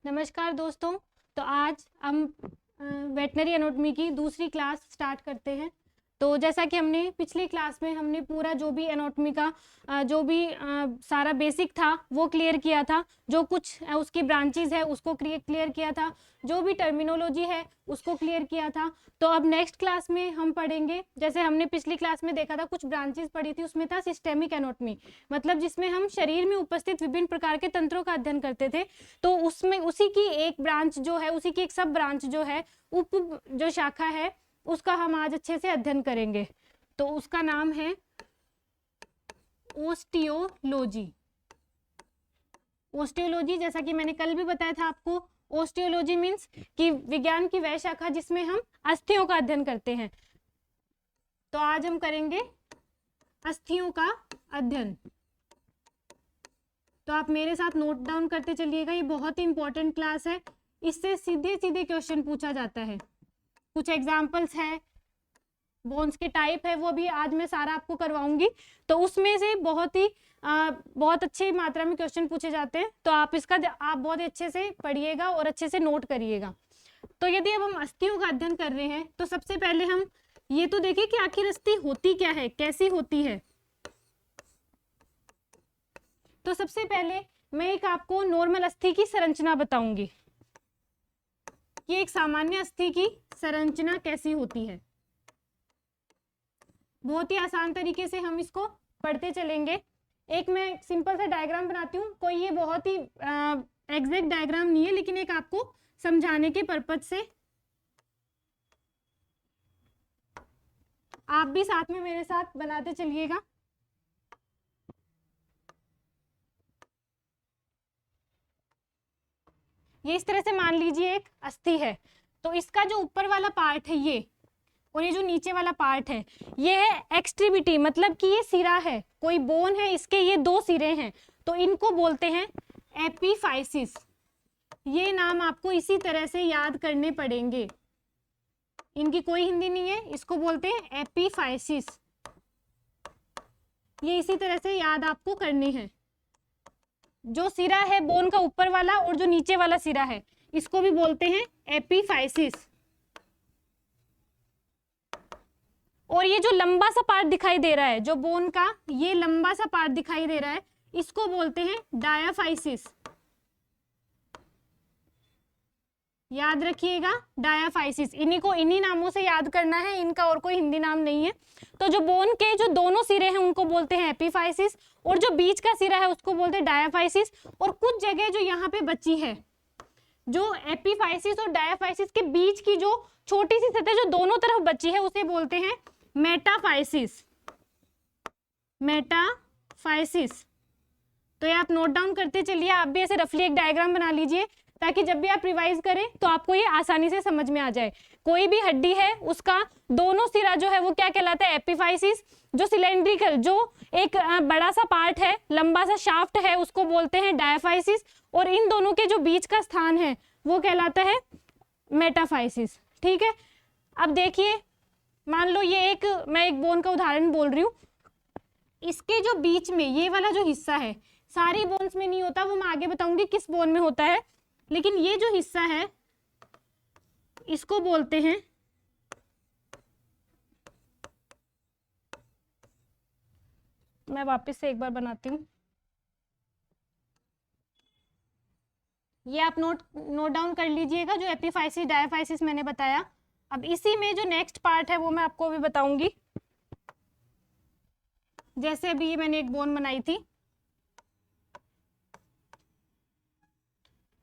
नमस्कार दोस्तों। तो आज हम वेटनरी एनाटॉमी की दूसरी क्लास स्टार्ट करते हैं। तो जैसा कि हमने पिछली क्लास में हमने पूरा जो भी एनाटॉमी का जो भी सारा बेसिक था वो क्लियर किया था, जो कुछ उसकी ब्रांचेस है उसको क्लियर किया था, जो भी टर्मिनोलॉजी है उसको क्लियर किया था। तो अब नेक्स्ट क्लास में हम पढ़ेंगे, जैसे हमने पिछली क्लास में देखा था कुछ ब्रांचेस पढ़ी थी, उसमें था सिस्टेमिक एनाटॉमी, मतलब जिसमें हम शरीर में उपस्थित विभिन्न प्रकार के तंत्रों का अध्ययन करते थे। तो उसमें उसी की एक ब्रांच जो है, उसी की एक सब ब्रांच जो है, उप जो शाखा है, उसका हम आज अच्छे से अध्ययन करेंगे। तो उसका नाम है ओस्टियोलॉजी। ओस्टियोलॉजी, जैसा कि मैंने कल भी बताया था आपको, ओस्टियोलॉजी मीन्स कि विज्ञान की वह शाखा जिसमें हम अस्थियों का अध्ययन करते हैं। तो आज हम करेंगे अस्थियों का अध्ययन। तो आप मेरे साथ नोट डाउन करते चलिएगा, ये बहुत ही इंपॉर्टेंट क्लास है, इससे सीधे सीधे क्वेश्चन पूछा जाता है। कुछ एग्जाम्पल्स है, बोन्स के टाइप है, वो भी आज मैं सारा आपको करवाऊंगी। तो उसमें से बहुत अच्छी मात्रा में क्वेश्चन पूछे जाते हैं। तो आप बहुत अच्छे से पढ़िएगा और अच्छे से नोट करिएगा। तो यदि अब हम अस्थियों का अध्ययन कर रहे हैं तो सबसे पहले हम ये तो देखें कि आखिर अस्थि होती क्या है, कैसी होती है। तो सबसे पहले मैं एक आपको नॉर्मल अस्थि की संरचना बताऊंगी कि एक सामान्य अस्थि की संरचना कैसी होती है। बहुत ही आसान तरीके से हम इसको पढ़ते चलेंगे। एक मैं सिंपल सा डायग्राम बनाती हूँ, कोई ये बहुत ही एग्जैक्ट डायग्राम नहीं है, लेकिन एक आपको समझाने के पर्पज से आप भी साथ में मेरे साथ बनाते चलिएगा। ये इस तरह से मान लीजिए एक अस्थि है, तो इसका जो ऊपर वाला पार्ट है ये, और ये जो नीचे वाला पार्ट है ये है एक्सट्रीमिटी, मतलब कि ये सिरा है, कोई बोन है, इसके ये दो सिरे हैं, तो इनको बोलते हैं एपिफाइसिस। ये नाम आपको इसी तरह से याद करने पड़ेंगे, इनकी कोई हिंदी नहीं है, इसको बोलते हैं एपिफाइसिस। ये इसी तरह से याद आपको करनी है। जो सिरा है बोन का ऊपर वाला और जो नीचे वाला सिरा है, इसको भी बोलते हैं एपिफाइसिस। और ये जो लंबा सा पार्ट दिखाई दे रहा है, जो बोन का ये लंबा सा पार्ट दिखाई दे रहा है, इसको बोलते हैं डायाफाइसिस। याद रखिएगा, डायाफाइसिस। इन्हीं नामों से याद करना है, इनका और कोई हिंदी नाम नहीं है। तो जो बोन के जो दोनों सिरे हैं उनको बोलते हैं एपिफाइसिस, और जो बीच का सिरा है उसको बोलते हैं डायाफाइसिस। और कुछ जगह जो यहाँ पे बची है, जो एपिफाइसिस और डायाफाइसिस के बीच की जो छोटी सी सतह जो दोनों तरफ बची है, उसे बोलते हैं मेटाफाइसिस। मेटाफाइसिस। तो ये आप नोट डाउन करते चलिए, आप भी ऐसे रफली एक डायग्राम बना लीजिए, ताकि जब भी आप रिवाइज करें तो आपको ये आसानी से समझ में आ जाए। कोई भी हड्डी है उसका दोनों सिरा जो है वो क्या कहलाता है, एपिफाइसिस। जो सिलेंड्रिकल, जो एक बड़ा सा पार्ट है, लंबा सा शाफ्ट है, उसको बोलते हैं डायाफाइसिस। और इन दोनों के जो बीच का स्थान है वो कहलाता है मेटाफाइसिस। ठीक है, अब देखिए, मान लो मैं एक बोन का उदाहरण बोल रही हूँ। इसके जो बीच में ये वाला जो हिस्सा है, सारी बोन्स में नहीं होता, वो मैं आगे बताऊंगी किस बोन में होता है, लेकिन ये जो हिस्सा है इसको बोलते हैं मैं वापस से एक बार बनाती हूँ। ये आप नोट डाउन कर लीजिएगा, जो एपिफाइसिस डायाफाइसिस मैंने बताया। अब इसी में जो नेक्स्ट पार्ट है वो मैं आपको अभी बताऊंगी। जैसे अभी ये मैंने एक बोन बनाई थी,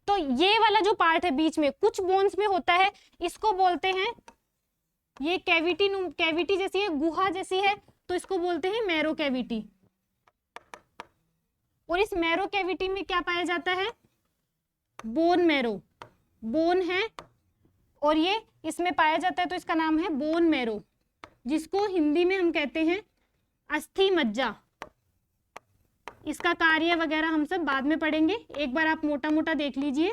तो ये वाला जो पार्ट है बीच में, कुछ बोन्स में होता है, इसको बोलते हैं, ये कैविटी जैसी है, गुहा जैसी है, तो इसको बोलते हैं मैरो कैविटी। और इस मैरो कैविटी में क्या पाया जाता है, बोन मैरो। बोन है और ये इसमें पाया जाता है, तो इसका नाम है बोन मैरो, जिसको हिंदी में हम कहते हैं अस्थि मज्जा। इसका कार्य वगैरह हम सब बाद में पढ़ेंगे, एक बार आप मोटा मोटा देख लीजिए।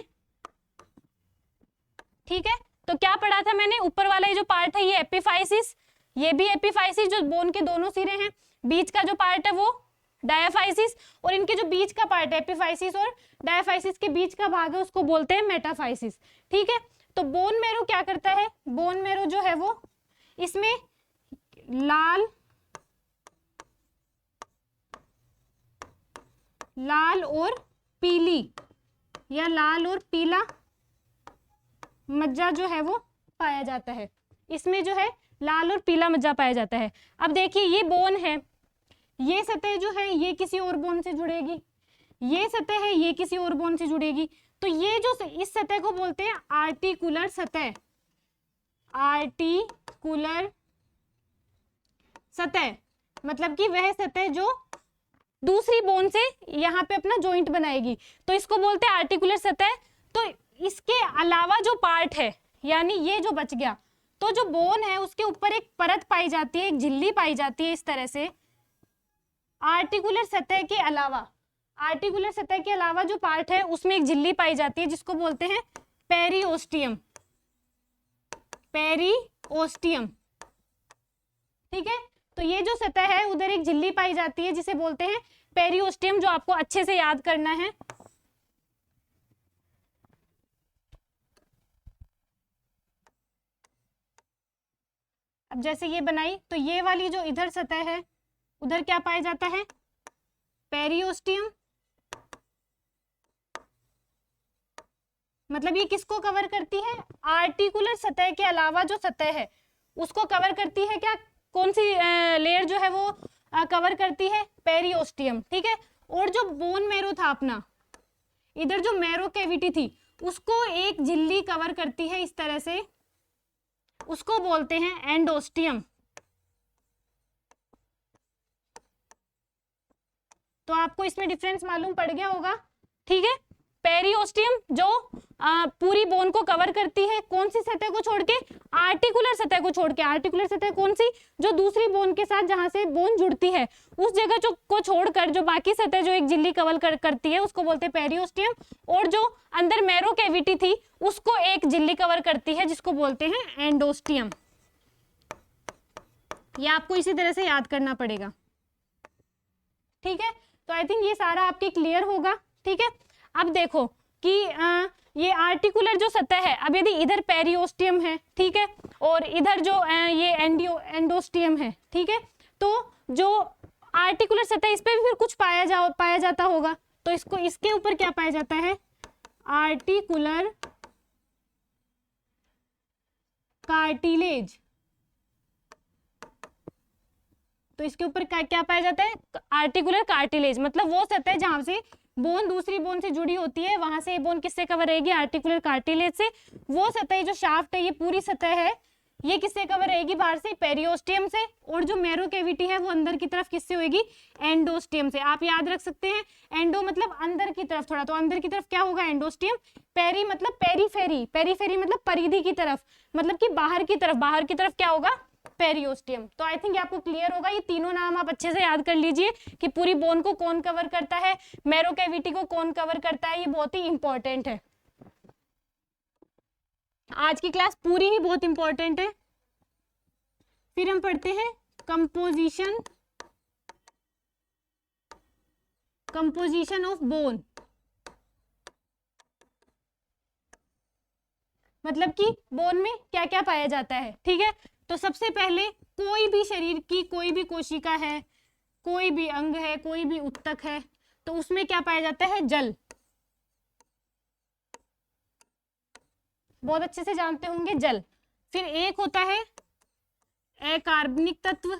ठीक है, तो क्या पढ़ा था मैंने, ऊपर वाला ये जो पार्ट है ये एपिफाइसिस, ये भी एपिफाइसिस, जो बोन के दोनों सिरे हैं। बीच का जो पार्ट है वो डायाफाइसिस, और इनके जो बीच का पार्ट है एपिफाइसिस और डायाफाइसिस के बीच का भाग है उसको बोलते हैं मेटाफाइसिस। ठीक है, तो बोन मैरो क्या करता है, बोन मैरो जो है वो इसमें लाल और पीली या लाल और पीला मज्जा जो है वो पाया जाता है, इसमें जो है लाल और पीला मज्जा पाया जाता है। अब देखिए ये बोन है, ये सतह जो है ये किसी और बोन से जुड़ेगी, ये सतह है ये किसी और बोन से जुड़ेगी, तो ये जो इस सतह को बोलते हैं आर्टिकुलर सतह, आर्टिकुलर सतह मतलब कि वह सतह जो दूसरी बोन से यहाँ पे अपना जॉइंट बनाएगी, तो इसको बोलते हैं आर्टिकुलर सतह। तो इसके अलावा जो पार्ट है यानी ये जो बच गया, तो जो बोन है उसके ऊपर एक परत पाई जाती है, एक झिल्ली पाई जाती है इस तरह से। आर्टिकुलर सतह के अलावा, आर्टिकुलर सतह के अलावा जो पार्ट है उसमें एक झिल्ली पाई जाती है जिसको बोलते हैं पेरिओस्टियम, पेरिओस्टियम। ठीक है, तो ये जो सतह है उधर एक झिल्ली पाई जाती है जिसे बोलते हैं पेरिओस्टियम, जो आपको अच्छे से याद करना है। अब जैसे ये बनाई तो ये वाली जो इधर सतह है उधर क्या पाया जाता है, पेरिओस्टियम। मतलब ये किसको कवर करती है, आर्टिकुलर सतह के अलावा जो सतह है उसको कवर करती है। क्या कौन सी लेयर जो है वो कवर करती है, पेरिओस्टियम। ठीक है, और जो बोन मैरो था अपना, इधर जो मैरो कैविटी थी उसको एक झिल्ली कवर करती है इस तरह से, उसको बोलते हैं एंडोस्टियम। तो आपको इसमें डिफरेंस मालूम पड़ गया होगा। ठीक है, पेरिओस्टियम जो पूरी बोन को कवर करती है, कौन सी सतह को छोड़ के, आर्टिकुलर सतह को छोड़ के। आर्टिकुलर सतह कौन सी, जो दूसरी बोन के साथ जहां से बोन जुड़ती है उस जगह को छोड़कर जो बाकी सतह जो एक झिल्ली कवर करती है उसको बोलते हैं पेरिओस्टियम, और जो अंदर मैरो कैविटी थी उसको एक झिल्ली कवर करती है जिसको बोलते हैं एंडोस्टियम। ये आपको इसी तरह से याद करना पड़ेगा। ठीक है, तो आई थिंक ये सारा आपके क्लियर होगा। ठीक है, अब देखो कि ये आर्टिकुलर जो सतह है, अब यदि इधर पेरिओस्टियम है, ठीक है, और इधर जो ये एंडोस्टियम है, ठीक है, तो जो आर्टिकुलर सतह इस पे भी फिर कुछ पाया जाता होगा, तो इसको इसके ऊपर क्या पाया जाता है, आर्टिकुलर कार्टिलेज। तो इसके ऊपर क्या पाया जाता है, आर्टिकुलर कार्टिलेज, मतलब वो सतह जहां से बोन दूसरी बोन से जुड़ी होती है, वहां से ये बोन किससे कवर रहेगी, आर्टिकुलर कार्टिलेज से। वो सतह जो शाफ्ट है, ये पूरी सतह है, ये किससे कवर रहेगी, बाहर से पेरिओस्टियम से, और जो मैरो कैविटी है वो अंदर की तरफ किससे होगी, एंडोस्टियम से। आप याद रख सकते हैं, एंडो मतलब अंदर की तरफ थोड़ा, तो अंदर की तरफ क्या होगा, एंडोस्टियम। पेरी मतलब पेरीफेरी, पेरीफेरी मतलब परिधि की तरफ, मतलब कि बाहर की तरफ, बाहर की तरफ क्या होगा, पेरिओस्टियम। तो आई थिंक आपको क्लियर होगा। ये तीनों नाम आप अच्छे से याद कर लीजिए कि पूरी बोन को कौन कवर करता है, मैरो कैविटी को कौन कवर करता है, ये बहुत ही इंपॉर्टेंट है। आज की क्लास पूरी ही बहुत इंपॉर्टेंट है। फिर हम पढ़ते हैं कंपोजिशन, कंपोजिशन ऑफ बोन, मतलब कि बोन में क्या क्या पाया जाता है। ठीक है, तो सबसे पहले कोई भी शरीर की कोई भी कोशिका है, कोई भी अंग है, कोई भी ऊतक है, तो उसमें क्या पाया जाता है, जल। बहुत अच्छे से जानते होंगे जल। फिर एक होता है अकार्बनिक तत्व,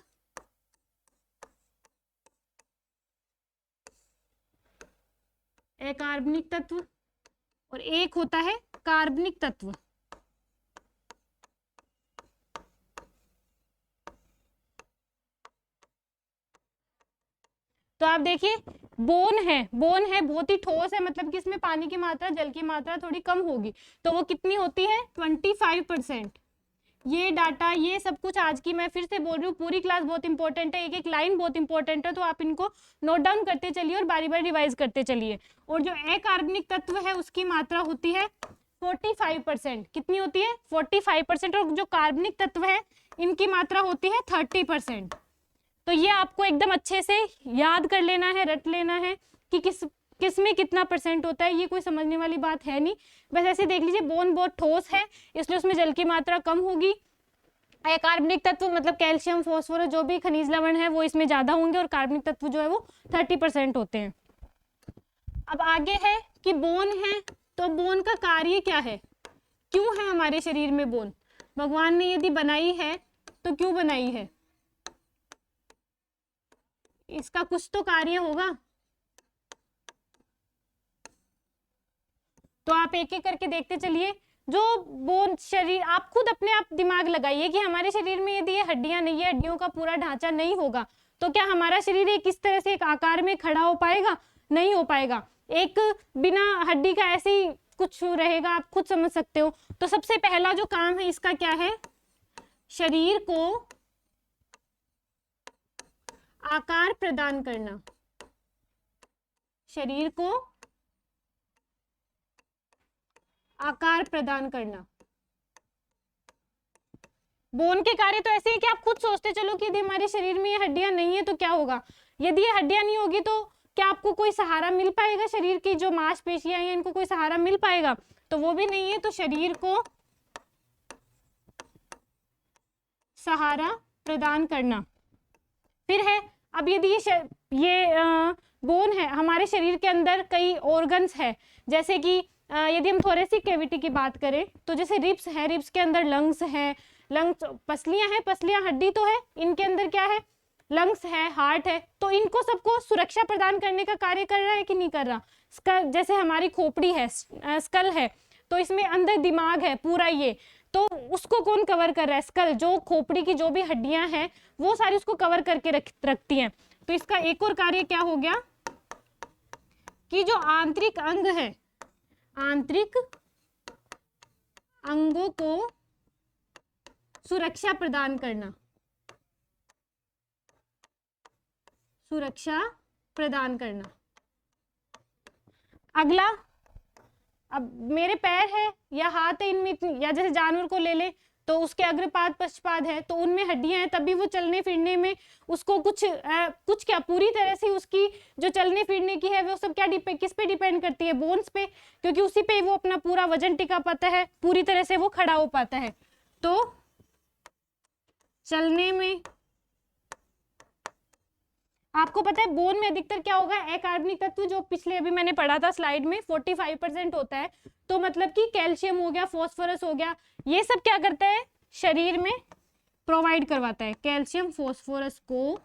अकार्बनिक तत्व, और एक होता है कार्बनिक तत्व। तो आप देखिए बोन है, बोन है बहुत ही ठोस है, मतलब कि इसमें पानी की मात्रा, जल की मात्रा थोड़ी कम होगी, तो वो कितनी होती है, 25%। ये डाटा, ये सब कुछ आज की मैं फिर से बोल रही हूँ, पूरी क्लास बहुत इंपॉर्टेंट है, एक एक लाइन बहुत इंपॉर्टेंट है, तो आप इनको नोट डाउन करते चलिए और बारी बारी रिवाइज करते चलिए। और जो अकार्बनिक तत्व है उसकी मात्रा होती है 45%। कितनी होती है, 45%। और जो कार्बनिक तत्व है इनकी मात्रा होती है 30%। तो ये आपको एकदम अच्छे से याद कर लेना है, रट लेना है कि किस में कितना % होता है। ये कोई समझने वाली बात है नहीं, बस ऐसे देख लीजिए। बोन बहुत ठोस है इसलिए उसमें जल की मात्रा कम होगी। कार्बनिक तत्व मतलब कैल्शियम, फॉस्फोरस, जो भी खनिज लवण है वो इसमें ज्यादा होंगे, और कार्बनिक तत्व जो है वो 30% होते हैं। अब आगे है कि बोन है, तो बोन का कार्य क्या है, क्यों है हमारे शरीर में बोन, भगवान ने यदि बनाई है तो क्यों बनाई है, इसका कुछ तो कार्य होगा। तो आप एक एक करके देखते चलिए। जो बोन शरीर, आप खुद अपने आप दिमाग लगाइए कि हमारे शरीर में यदि ये हड्डियां नहीं है, हड्डियों का पूरा ढांचा नहीं होगा, तो क्या हमारा शरीर एक इस तरह से एक आकार में खड़ा हो पाएगा, नहीं हो पाएगा। एक बिना हड्डी का ऐसे ही कुछ रहेगा, आप खुद समझ सकते हो। तो सबसे पहला जो काम है इसका क्या है, शरीर को आकार प्रदान करना, शरीर को आकार प्रदान करना। बोन के कार्य तो ऐसे है कि आप खुद सोचते चलो कि यदि हमारे शरीर में ये हड्डियां नहीं है तो क्या होगा। यदि ये हड्डियां नहीं होगी तो क्या आपको कोई सहारा मिल पाएगा, शरीर की जो मांसपेशियां हैं इनको कोई सहारा मिल पाएगा, तो वो भी नहीं है। तो शरीर को सहारा प्रदान करना। फिर है, अब यदि ये बोन है, हमारे शरीर के अंदर कई ऑर्गन्स है, जैसे कि यदि हम थोरेसिक कैविटी की बात करें तो जैसे रिब्स है, रिब्स के अंदर लंग्स है, लंग्स पसलियां हैं, पसलियां हड्डी तो है, इनके अंदर क्या है, लंग्स है, हार्ट है। तो इनको सबको सुरक्षा प्रदान करने का कार्य कर रहा है कि नहीं कर रहा। स्कल, जैसे हमारी खोपड़ी है, स्कल है, तो इसमें अंदर दिमाग है पूरा ये, तो उसको कौन कवर कर रहा है, स्कल, जो खोपड़ी की जो भी हड्डियां हैं वो सारी उसको कवर करके रखती हैं। तो इसका एक और कार्य क्या हो गया कि जो आंतरिक अंग है, आंतरिक अंगों को सुरक्षा प्रदान करना, सुरक्षा प्रदान करना। अगला, अब मेरे पैर है या हाथ है, इनमें या जैसे जानवर को ले ले तो उसके अग्रपाद पश्चपाद है, तो उनमें हड्डियां हैं, तभी वो चलने फिरने में उसको कुछ क्या पूरी तरह से उसकी जो चलने फिरने की है वो सब क्या किस पे डिपेंड करती है, बोन्स पे, क्योंकि उसी पे वो अपना पूरा वजन टिका पाता है, पूरी तरह से वो खड़ा हो पाता है। तो चलने में आपको पता है बोन में अधिकतर क्या होगा, अकार्बनिक तत्व, जो पिछले अभी मैंने पढ़ा था स्लाइड में 45% होता है। तो मतलब कि कैल्शियम हो गया, फॉस्फोरस हो गया, ये सब क्या करता है, शरीर में प्रोवाइड करवाता है, कैल्शियम फॉस्फोरस को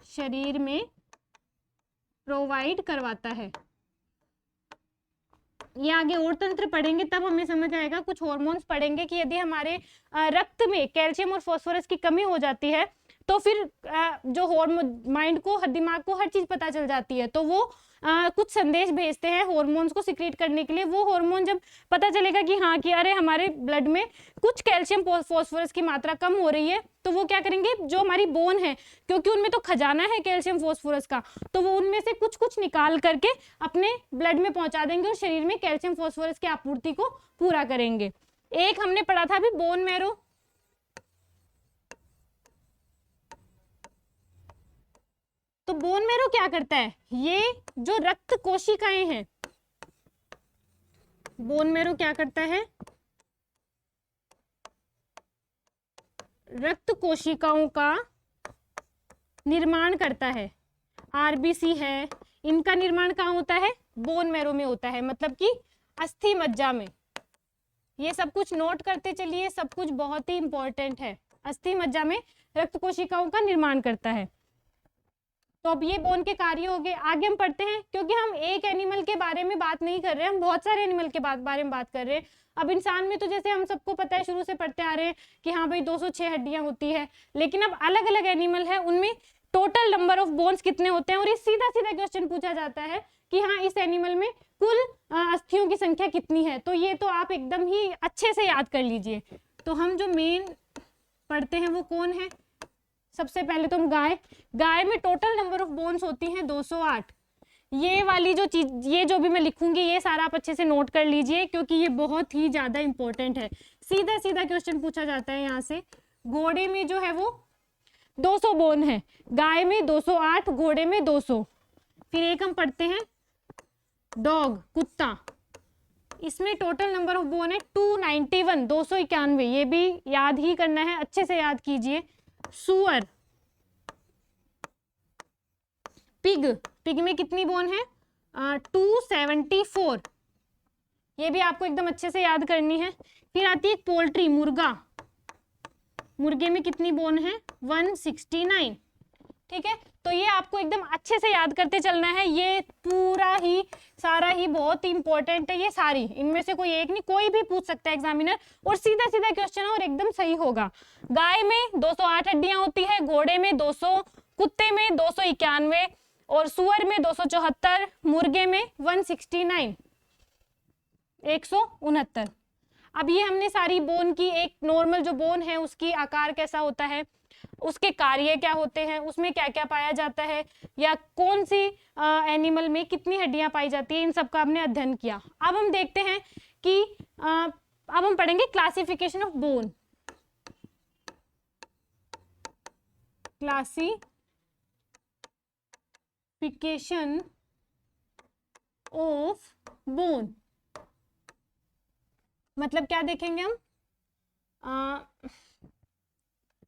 शरीर में प्रोवाइड करवाता है। ये आगे और तंत्र पढ़ेंगे तब हमें समझ आएगा, कुछ हार्मोन्स पढ़ेंगे कि यदि हमारे रक्त में कैल्शियम और फास्फोरस की कमी हो जाती है तो फिर जो हार्मोन, माइंड को, दिमाग को हर चीज पता चल जाती है, तो वो कुछ संदेश भेजते हैं हार्मोन्स को सिक्रीट करने के लिए। वो हार्मोन जब पता चलेगा कि हाँ कि अरे हमारे ब्लड में कुछ कैल्शियम फॉस्फोरस की मात्रा कम हो रही है, तो वो क्या करेंगे, जो हमारी बोन है, क्योंकि उनमें तो खजाना है कैल्शियम फॉस्फोरस का, तो वो उनमें से कुछ कुछ निकाल करके अपने ब्लड में पहुंचा देंगे और शरीर में कैल्शियम फॉस्फोरस की आपूर्ति को पूरा करेंगे। एक हमने पढ़ा था अभी बोन मैरो, तो बोन मैरो क्या करता है, ये जो रक्त कोशिकाएं हैं, बोन मैरो क्या करता है, रक्त कोशिकाओं का निर्माण करता है। आरबीसी है, इनका निर्माण कहाँ होता है, बोन मैरो में होता है, मतलब कि अस्थि मज्जा में। ये सब कुछ नोट करते चलिए, सब कुछ बहुत ही इंपॉर्टेंट है। अस्थि मज्जा में रक्त कोशिकाओं का निर्माण करता है। तो अब ये बोन के कार्य हो गए। आगे हम पढ़ते हैं, क्योंकि हम एक एनिमल के बारे में बात नहीं कर रहे हैं, हम बहुत सारे एनिमल के बारे में बात कर रहे हैं। अब इंसान में तो जैसे हम सबको पता है, शुरू से पढ़ते आ रहे हैं कि हाँ भाई 206 हड्डियां होती है, लेकिन अब अलग अलग एनिमल है, उनमें टोटल नंबर ऑफ बोन्स कितने होते हैं, और ये सीधा सीधा क्वेश्चन पूछा जाता है कि हाँ इस एनिमल में कुल अस्थियों की संख्या कितनी है। तो ये तो आप एकदम ही अच्छे से याद कर लीजिए। तो हम जो मेन पढ़ते हैं वो कौन है, सबसे पहले तो हम गाय में टोटल नंबर ऑफ बोन्स होती हैं 208। ये वाली जो चीज, ये जो भी मैं लिखूंगी ये सारा आप अच्छे से नोट कर लीजिए, क्योंकि ये बहुत ही ज्यादा इंपॉर्टेंट है। सीधा सीधा क्वेश्चन पूछा जाता है यहाँ से। घोड़े में जो है वो 200 बोन है, गाय में 208, घोड़े में 200। फिर एक हम पढ़ते हैं डॉग, कुत्ता, इसमें टोटल नंबर ऑफ बोन है 291, 291, ये भी याद ही करना है, अच्छे से याद कीजिए। सुअर, पिग, पिग में कितनी बोन है 274, ये भी आपको एकदम अच्छे से याद करनी है। फिर आती है पोल्ट्री, मुर्गा, मुर्गे में कितनी बोन है 169, ठीक है। तो ये आपको एकदम अच्छे से याद करते चलना है, ये पूरा ही सारा ही बहुत ही इंपॉर्टेंट है, ये सारी, इनमें से कोई एक नहीं, कोई भी पूछ सकता है एग्जामिनर, और सीधा सीधा क्वेश्चन है और एकदम सही होगा। गाय में 208 हड्डियां होती है, घोड़े में 200, कुत्ते में 291 और सुअर में 274, मुर्गे में 169, 169। अब ये हमने सारी बोन की, एक नॉर्मल जो बोन है उसकी आकार कैसा होता है, उसके कार्य क्या होते हैं, उसमें क्या क्या पाया जाता है, या कौन सी एनिमल में कितनी हड्डियां पाई जाती है, इन सब का हमने अध्ययन किया। अब हम देखते हैं कि अब हम पढ़ेंगे classification of bone. Classification of bone मतलब क्या देखेंगे हम,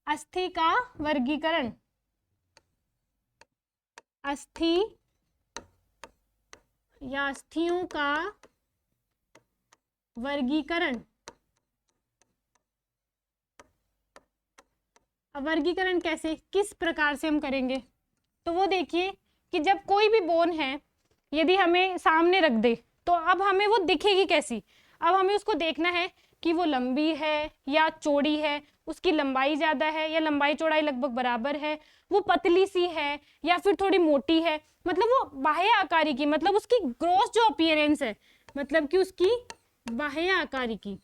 अस्थि का वर्गीकरण, अस्थि या अस्थियों का वर्गीकरण। अब वर्गीकरण कैसे, किस प्रकार से हम करेंगे, तो वो देखिए कि जब कोई भी बोन है यदि हमें सामने रख दे तो अब हमें वो दिखेगी कैसी। अब हमें उसको देखना है कि वो लंबी है या चौड़ी है, उसकी लंबाई ज़्यादा है या लंबाई चौड़ाई लगभग बराबर है, वो पतली सी है या फिर थोड़ी मोटी है, मतलब वो बाह्य आकारी की, मतलब उसकी ग्रॉस जो अपीयरेंस है, मतलब कि उसकी बाह्य आकारी की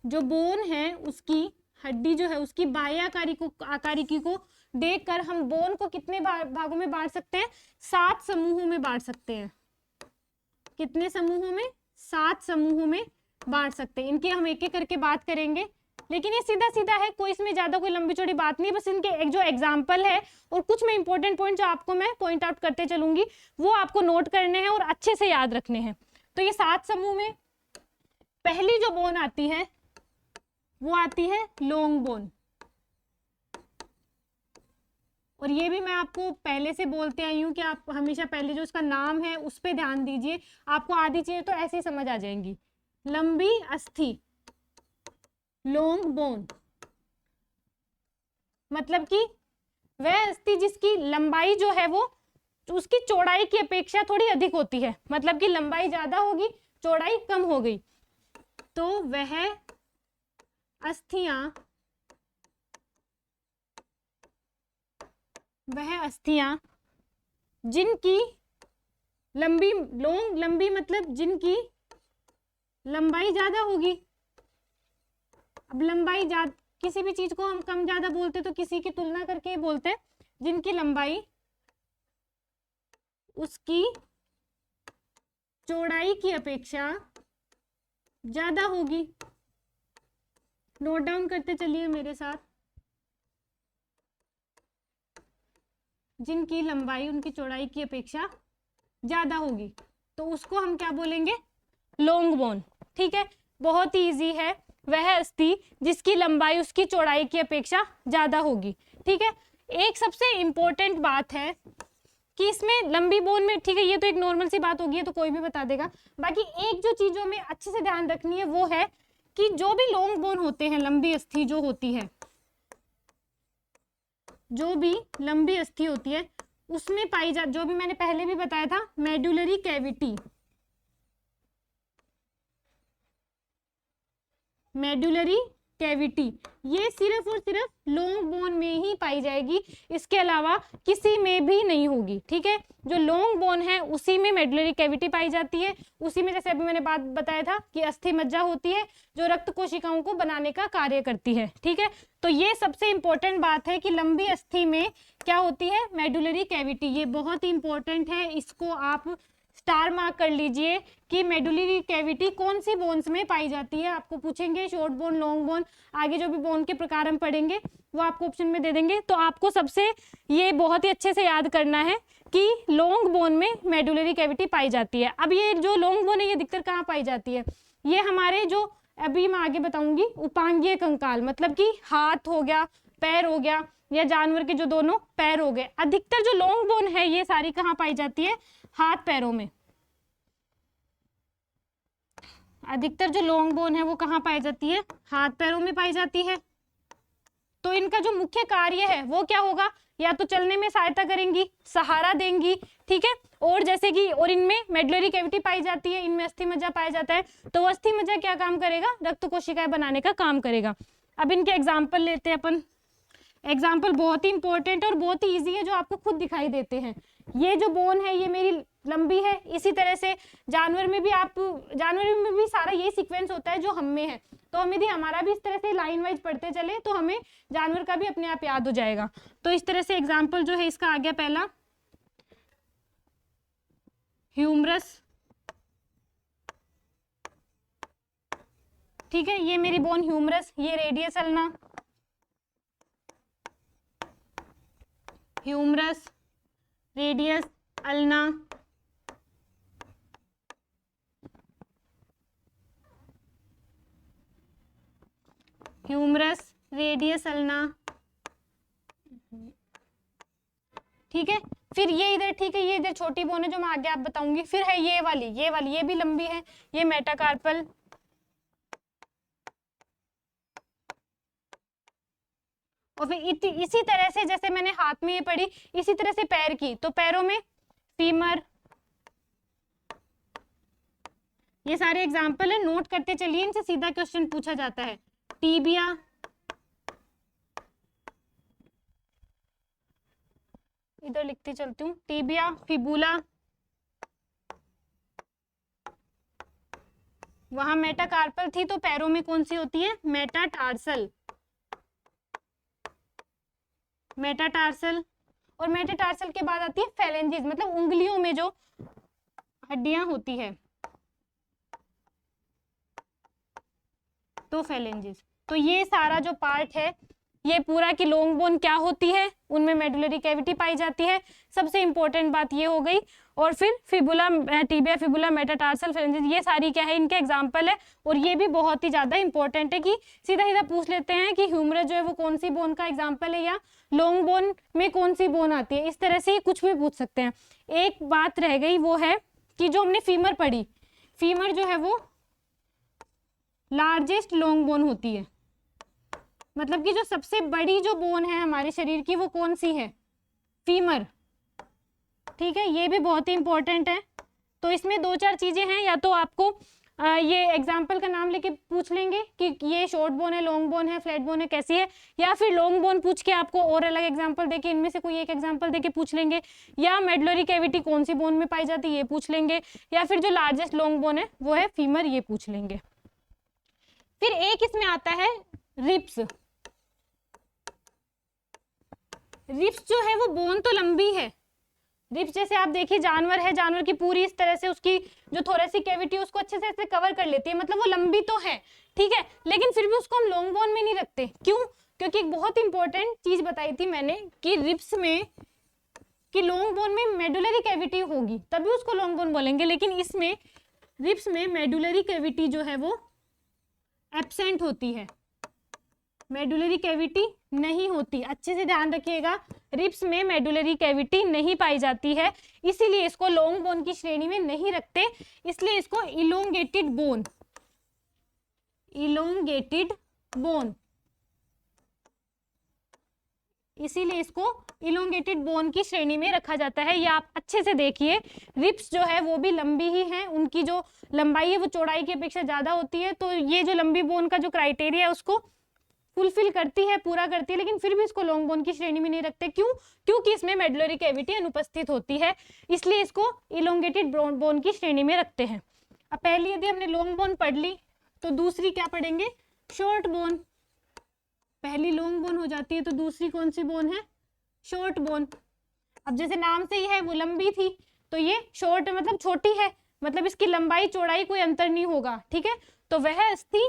जो बोन है, उसकी हड्डी जो है उसकी बाह्य आकारिकी को देखकर हम बोन को कितने भागों में बांट सकते हैं, 7 समूहों में बांट सकते हैं। कितने समूहों में, 7 समूहों में बांट सकते हैं। इनके हम एक एक करके बात करेंगे, लेकिन ये सीधा सीधा है, कोई इसमें ज्यादा कोई लंबी चौड़ी बात नहीं, बस इनके एक जो एग्जाम्पल है और कुछ में इंपॉर्टेंट पॉइंट जो आपको मैं पॉइंट आउट करते चलूंगी वो आपको नोट करने हैं और अच्छे से याद रखने हैं। तो ये 7 समूह में पहली जो बोन आती है वो आती है लॉन्ग बोन, और ये भी मैं आपको पहले से बोलते आई हूँ कि आप हमेशा पहले जो उसका नाम है उस पर ध्यान दीजिए, आपको आधी चीजें तो ऐसे ही समझ आ जाएंगी। लंबी अस्थि, लॉन्ग बोन, मतलब कि वह अस्थि जिसकी लंबाई जो है वो उसकी चौड़ाई की अपेक्षा थोड़ी अधिक होती है, मतलब कि लंबाई ज्यादा होगी चौड़ाई कम हो गई, तो वह अस्थियां जिनकी लंबी, लंबी मतलब जिनकी लंबाई ज्यादा होगी। अब लंबाई ज्यादा, किसी भी चीज को हम कम ज्यादा बोलते तो किसी की तुलना करके बोलते हैं, जिनकी लंबाई उसकी चौड़ाई की अपेक्षा ज्यादा होगी। नोट डाउन करते चलिए मेरे साथ, जिनकी लंबाई उनकी चौड़ाई की अपेक्षा ज्यादा होगी तो उसको हम क्या बोलेंगे, लॉन्ग बोन। ठीक है, बहुत ही इजी है, वह अस्थि जिसकी लंबाई उसकी चौड़ाई की अपेक्षा ज्यादा होगी। ठीक है, एक सबसे इंपॉर्टेंट बात है कि इसमें लंबी बोन में, ठीक है ये तो एक नॉर्मल सी बात होगी, तो कोई भी बता देगा, बाकी एक जो चीजों में अच्छे से ध्यान रखनी है वो है कि जो भी लॉन्ग बोन होते हैं, लंबी अस्थि जो होती है, जो भी लंबी अस्थि होती है उसमें पाई जा, जो भी मैंने पहले भी बताया था, मेडुलरी कैविटी, मेडुलरी कैविटी, ये सिर्फ और सिर्फ लॉन्ग बोन में ही पाई जाएगी, इसके अलावा किसी में भी नहीं होगी। ठीक है, जो लॉन्ग बोन है उसी में मेडुलरी कैविटी पाई जाती है, उसी में जैसे अभी मैंने बात बताया था कि अस्थि मज्जा होती है जो रक्त कोशिकाओं को बनाने का कार्य करती है। ठीक है, तो ये सबसे इंपॉर्टेंट बात है कि लंबी अस्थि में क्या होती है, मेडुलरी कैविटी। ये बहुत ही इंपॉर्टेंट है, इसको आप स्टार मार्क कर लीजिए कि मेडुलरी कैविटी कौन सी बोन्स में पाई जाती है। आपको पूछेंगे शॉर्ट बोन, लॉन्ग बोन, आगे जो भी बोन के प्रकार हम पढ़ेंगे वो आपको ऑप्शन में दे देंगे। तो आपको सबसे ये बहुत ही अच्छे से याद करना है कि लॉन्ग बोन में मेडुलरी कैविटी पाई जाती है। अब ये जो लॉन्ग बोन है ये अधिकतर कहाँ पाई जाती है, ये हमारे जो अभी मैं आगे बताऊंगी उपांगीय कंकाल, मतलब कि हाथ हो गया, पैर हो गया, या जानवर के जो दोनों पैर हो गए। अधिकतर जो लॉन्ग बोन है ये सारी कहाँ पाई जाती है, हाथ पैरों में। अधिकतर जो लॉन्ग बोन है वो कहाँ पाई जाती है, हाथ पैरों में पाई जाती है। तो इनका जो मुख्य कार्य है वो क्या होगा, या तो चलने में सहायता करेंगी, सहारा देंगी। ठीक है, और जैसे कि और इनमें मेडुलरी कैविटी पाई जाती है, इनमें अस्थि मज्जा पाया जाता है, तो अस्थि मज्जा क्या काम करेगा, रक्त कोशिकाएं बनाने का काम करेगा। अब इनके एग्जाम्पल लेते हैं अपन। एग्जाम्पल बहुत ही इंपॉर्टेंट और बहुत ही इजी है, जो आपको खुद दिखाई देते हैं। ये जो बोन है ये मेरी लंबी है, इसी तरह से जानवर में भी सारा यही सीक्वेंस होता है जो हम में है। तो हम यदि हमारा भी इस तरह से लाइन वाइज पढ़ते चले तो हमें जानवर का भी अपने आप याद हो जाएगा। तो इस तरह से एग्जाम्पल जो है इसका आ गया पहला ह्यूमरस। ठीक है, ये मेरी बोन ह्यूमरस, ये radius ulna, humerus, radius ulna, humerus, radius ulna. ठीक है, फिर ये इधर, ठीक है, ये इधर छोटी बोन है जो मैं आगे आप बताऊंगी। फिर है ये वाली ये भी लंबी है, ये मेटाकार्पल। और फिर इसी तरह से जैसे मैंने हाथ में ये पढ़ी, इसी तरह से पैर की, तो पैरों में फीमर। ये सारे एग्जाम्पल है, नोट करते चलिए, इनसे सीधा क्वेश्चन पूछा जाता है। टीबिया, इधर लिखती चलती हूँ, टीबिया, फिबुला, वहां मेटाकार्पल थी तो पैरों में कौन सी होती है, मेटाटार्सल। मेटाटार्सल, और मेटाटार्सल के बाद आती है फेलेंजिस, मतलब उंगलियों में जो हड्डियां होती है, तो फेलेंजिस। तो ये सारा जो पार्ट है ये पूरा की लॉन्ग बोन क्या होती है, उनमें मेडुलरी कैविटी पाई जाती है, सबसे इंपॉर्टेंट बात ये हो गई। और फिर fibula, tibia, fibula, metatarsal, phalanges, ये सारी क्या है, इनके एग्जाम्पल है। और ये भी बहुत ही ज्यादा इंपॉर्टेंट है कि सीधा सीधा पूछ लेते हैं कि ह्यूमरस जो है वो कौन सी बोन का एग्जाम्पल है, या लॉन्ग बोन में कौन सी बोन आती है, इस तरह से कुछ भी पूछ सकते हैं। एक बात रह गई, वो है कि जो हमने फीमर पढ़ी, फीमर जो है वो लार्जेस्ट लॉन्ग बोन होती है, मतलब कि जो सबसे बड़ी जो बोन है हमारे शरीर की वो कौन सी है, फीमर। ठीक है, ये भी बहुत ही इंपॉर्टेंट है। तो इसमें दो चार चीजें हैं, या तो आपको ये एग्जाम्पल का नाम लेके पूछ लेंगे कि ये शॉर्ट बोन है, लॉन्ग बोन है, फ्लैट बोन है, कैसी है, या फिर लॉन्ग बोन पूछ के आपको और अलग एग्जाम्पल देके इनमें से कोई एक एग्जाम्पल देके पूछ लेंगे, या मेडुलरी कैविटी कौन सी बोन में पाई जाती है ये पूछ लेंगे, या फिर जो लार्जेस्ट लॉन्ग बोन है वो है फीमर, ये पूछ लेंगे। फिर एक इसमें आता है रिब्स। रिब्स जो है वो बोन तो लंबी है, रिब्स जैसे आप देखिए जानवर है, जानवर की पूरी इस तरह से उसकी जो थोरेसिक कैविटी है उसको अच्छे से ऐसे कवर कर लेती है, मतलब वो लंबी तो है। ठीक है, लेकिन फिर भी उसको हम लॉन्ग बोन में नहीं रखते, क्यों, क्योंकि एक बहुत इंपॉर्टेंट चीज बताई थी मैंने कि रिब्स में, कि लॉन्ग बोन में मेडुलरी कैविटी होगी तभी उसको लॉन्ग बोन बोलेंगे, लेकिन इसमें रिब्स में मेडुलरी कैविटी जो है वो एब्सेंट होती है, मेडुलरी कैविटी नहीं होती। अच्छे से ध्यान रखिएगा, रिब्स में मेडुलरी कैविटी नहीं पाई जाती है, इसीलिए इसको लॉन्ग बोन की श्रेणी में नहीं रखते, इसलिए इसको इलोंगेटेड बोन, इलोंगेटेड बोन, इसीलिए इसको इलोंगेटेड बोन की श्रेणी में रखा जाता है। ये आप अच्छे से देखिए, रिब्स जो है वो भी लंबी ही हैं, उनकी जो लंबाई है वो चौड़ाई की अपेक्षा ज्यादा होती है, तो ये जो लंबी बोन का जो क्राइटेरिया है उसको फुलफिल करती है, पूरा करती है, लेकिन फिर भी इसको लॉन्ग बोन की श्रेणी में नहीं रखते। क्यों? क्योंकि इसमें मेडुलरी कैविटी अनुपस्थित होती है, इसलिए इसको इलोंगेटेड बोन की श्रेणी में रखते हैं। अब पहली यदि हमने लॉन्ग बोन पढ़ ली तो दूसरी क्या पढ़ेंगे? Short bone. पहली लॉन्ग बोन हो जाती है तो दूसरी कौन सी बोन है? Short bone. अब जैसे नाम से ही है वो लंबी थी, तो ये शॉर्ट मतलब छोटी है, मतलब इसकी लंबाई चौड़ाई कोई अंतर नहीं होगा, ठीक है। तो वह अस्थि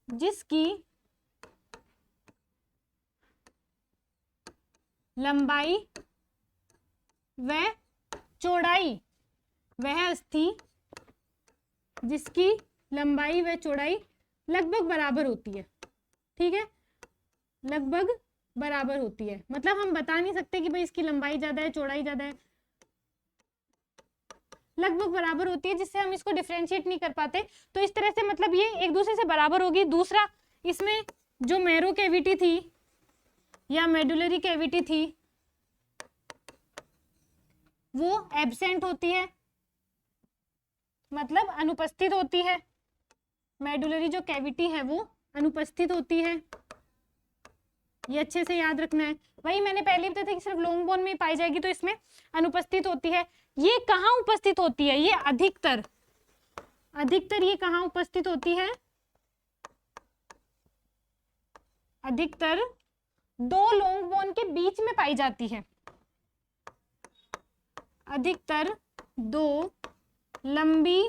जिसकी लंबाई व चौड़ाई, वह अस्थि जिसकी लंबाई व चौड़ाई लगभग बराबर होती है, ठीक है, लगभग बराबर होती है। मतलब हम बता नहीं सकते कि भाई इसकी लंबाई ज्यादा है, चौड़ाई ज्यादा है, लगभग बराबर होती है, जिससे हम इसको डिफरेंशिएट नहीं कर पाते। तो इस तरह से मतलब ये एक दूसरे से बराबर होगी। दूसरा, इसमें जो मैरो कैविटी थी या मेडुलरी कैविटी थी वो एब्सेंट होती है, मतलब अनुपस्थित होती है। मेडुलरी जो कैविटी है वो अनुपस्थित होती है, ये अच्छे से याद रखना है। वही मैंने पहले बताया था कि सिर्फ लॉन्ग बोन में पाई जाएगी, तो इसमें अनुपस्थित होती है। ये कहाँ उपस्थित होती है? ये अधिकतर ये कहाँ उपस्थित होती है? अधिकतर दो लॉन्ग बोन के बीच में पाई जाती है। अधिकतर दो लंबी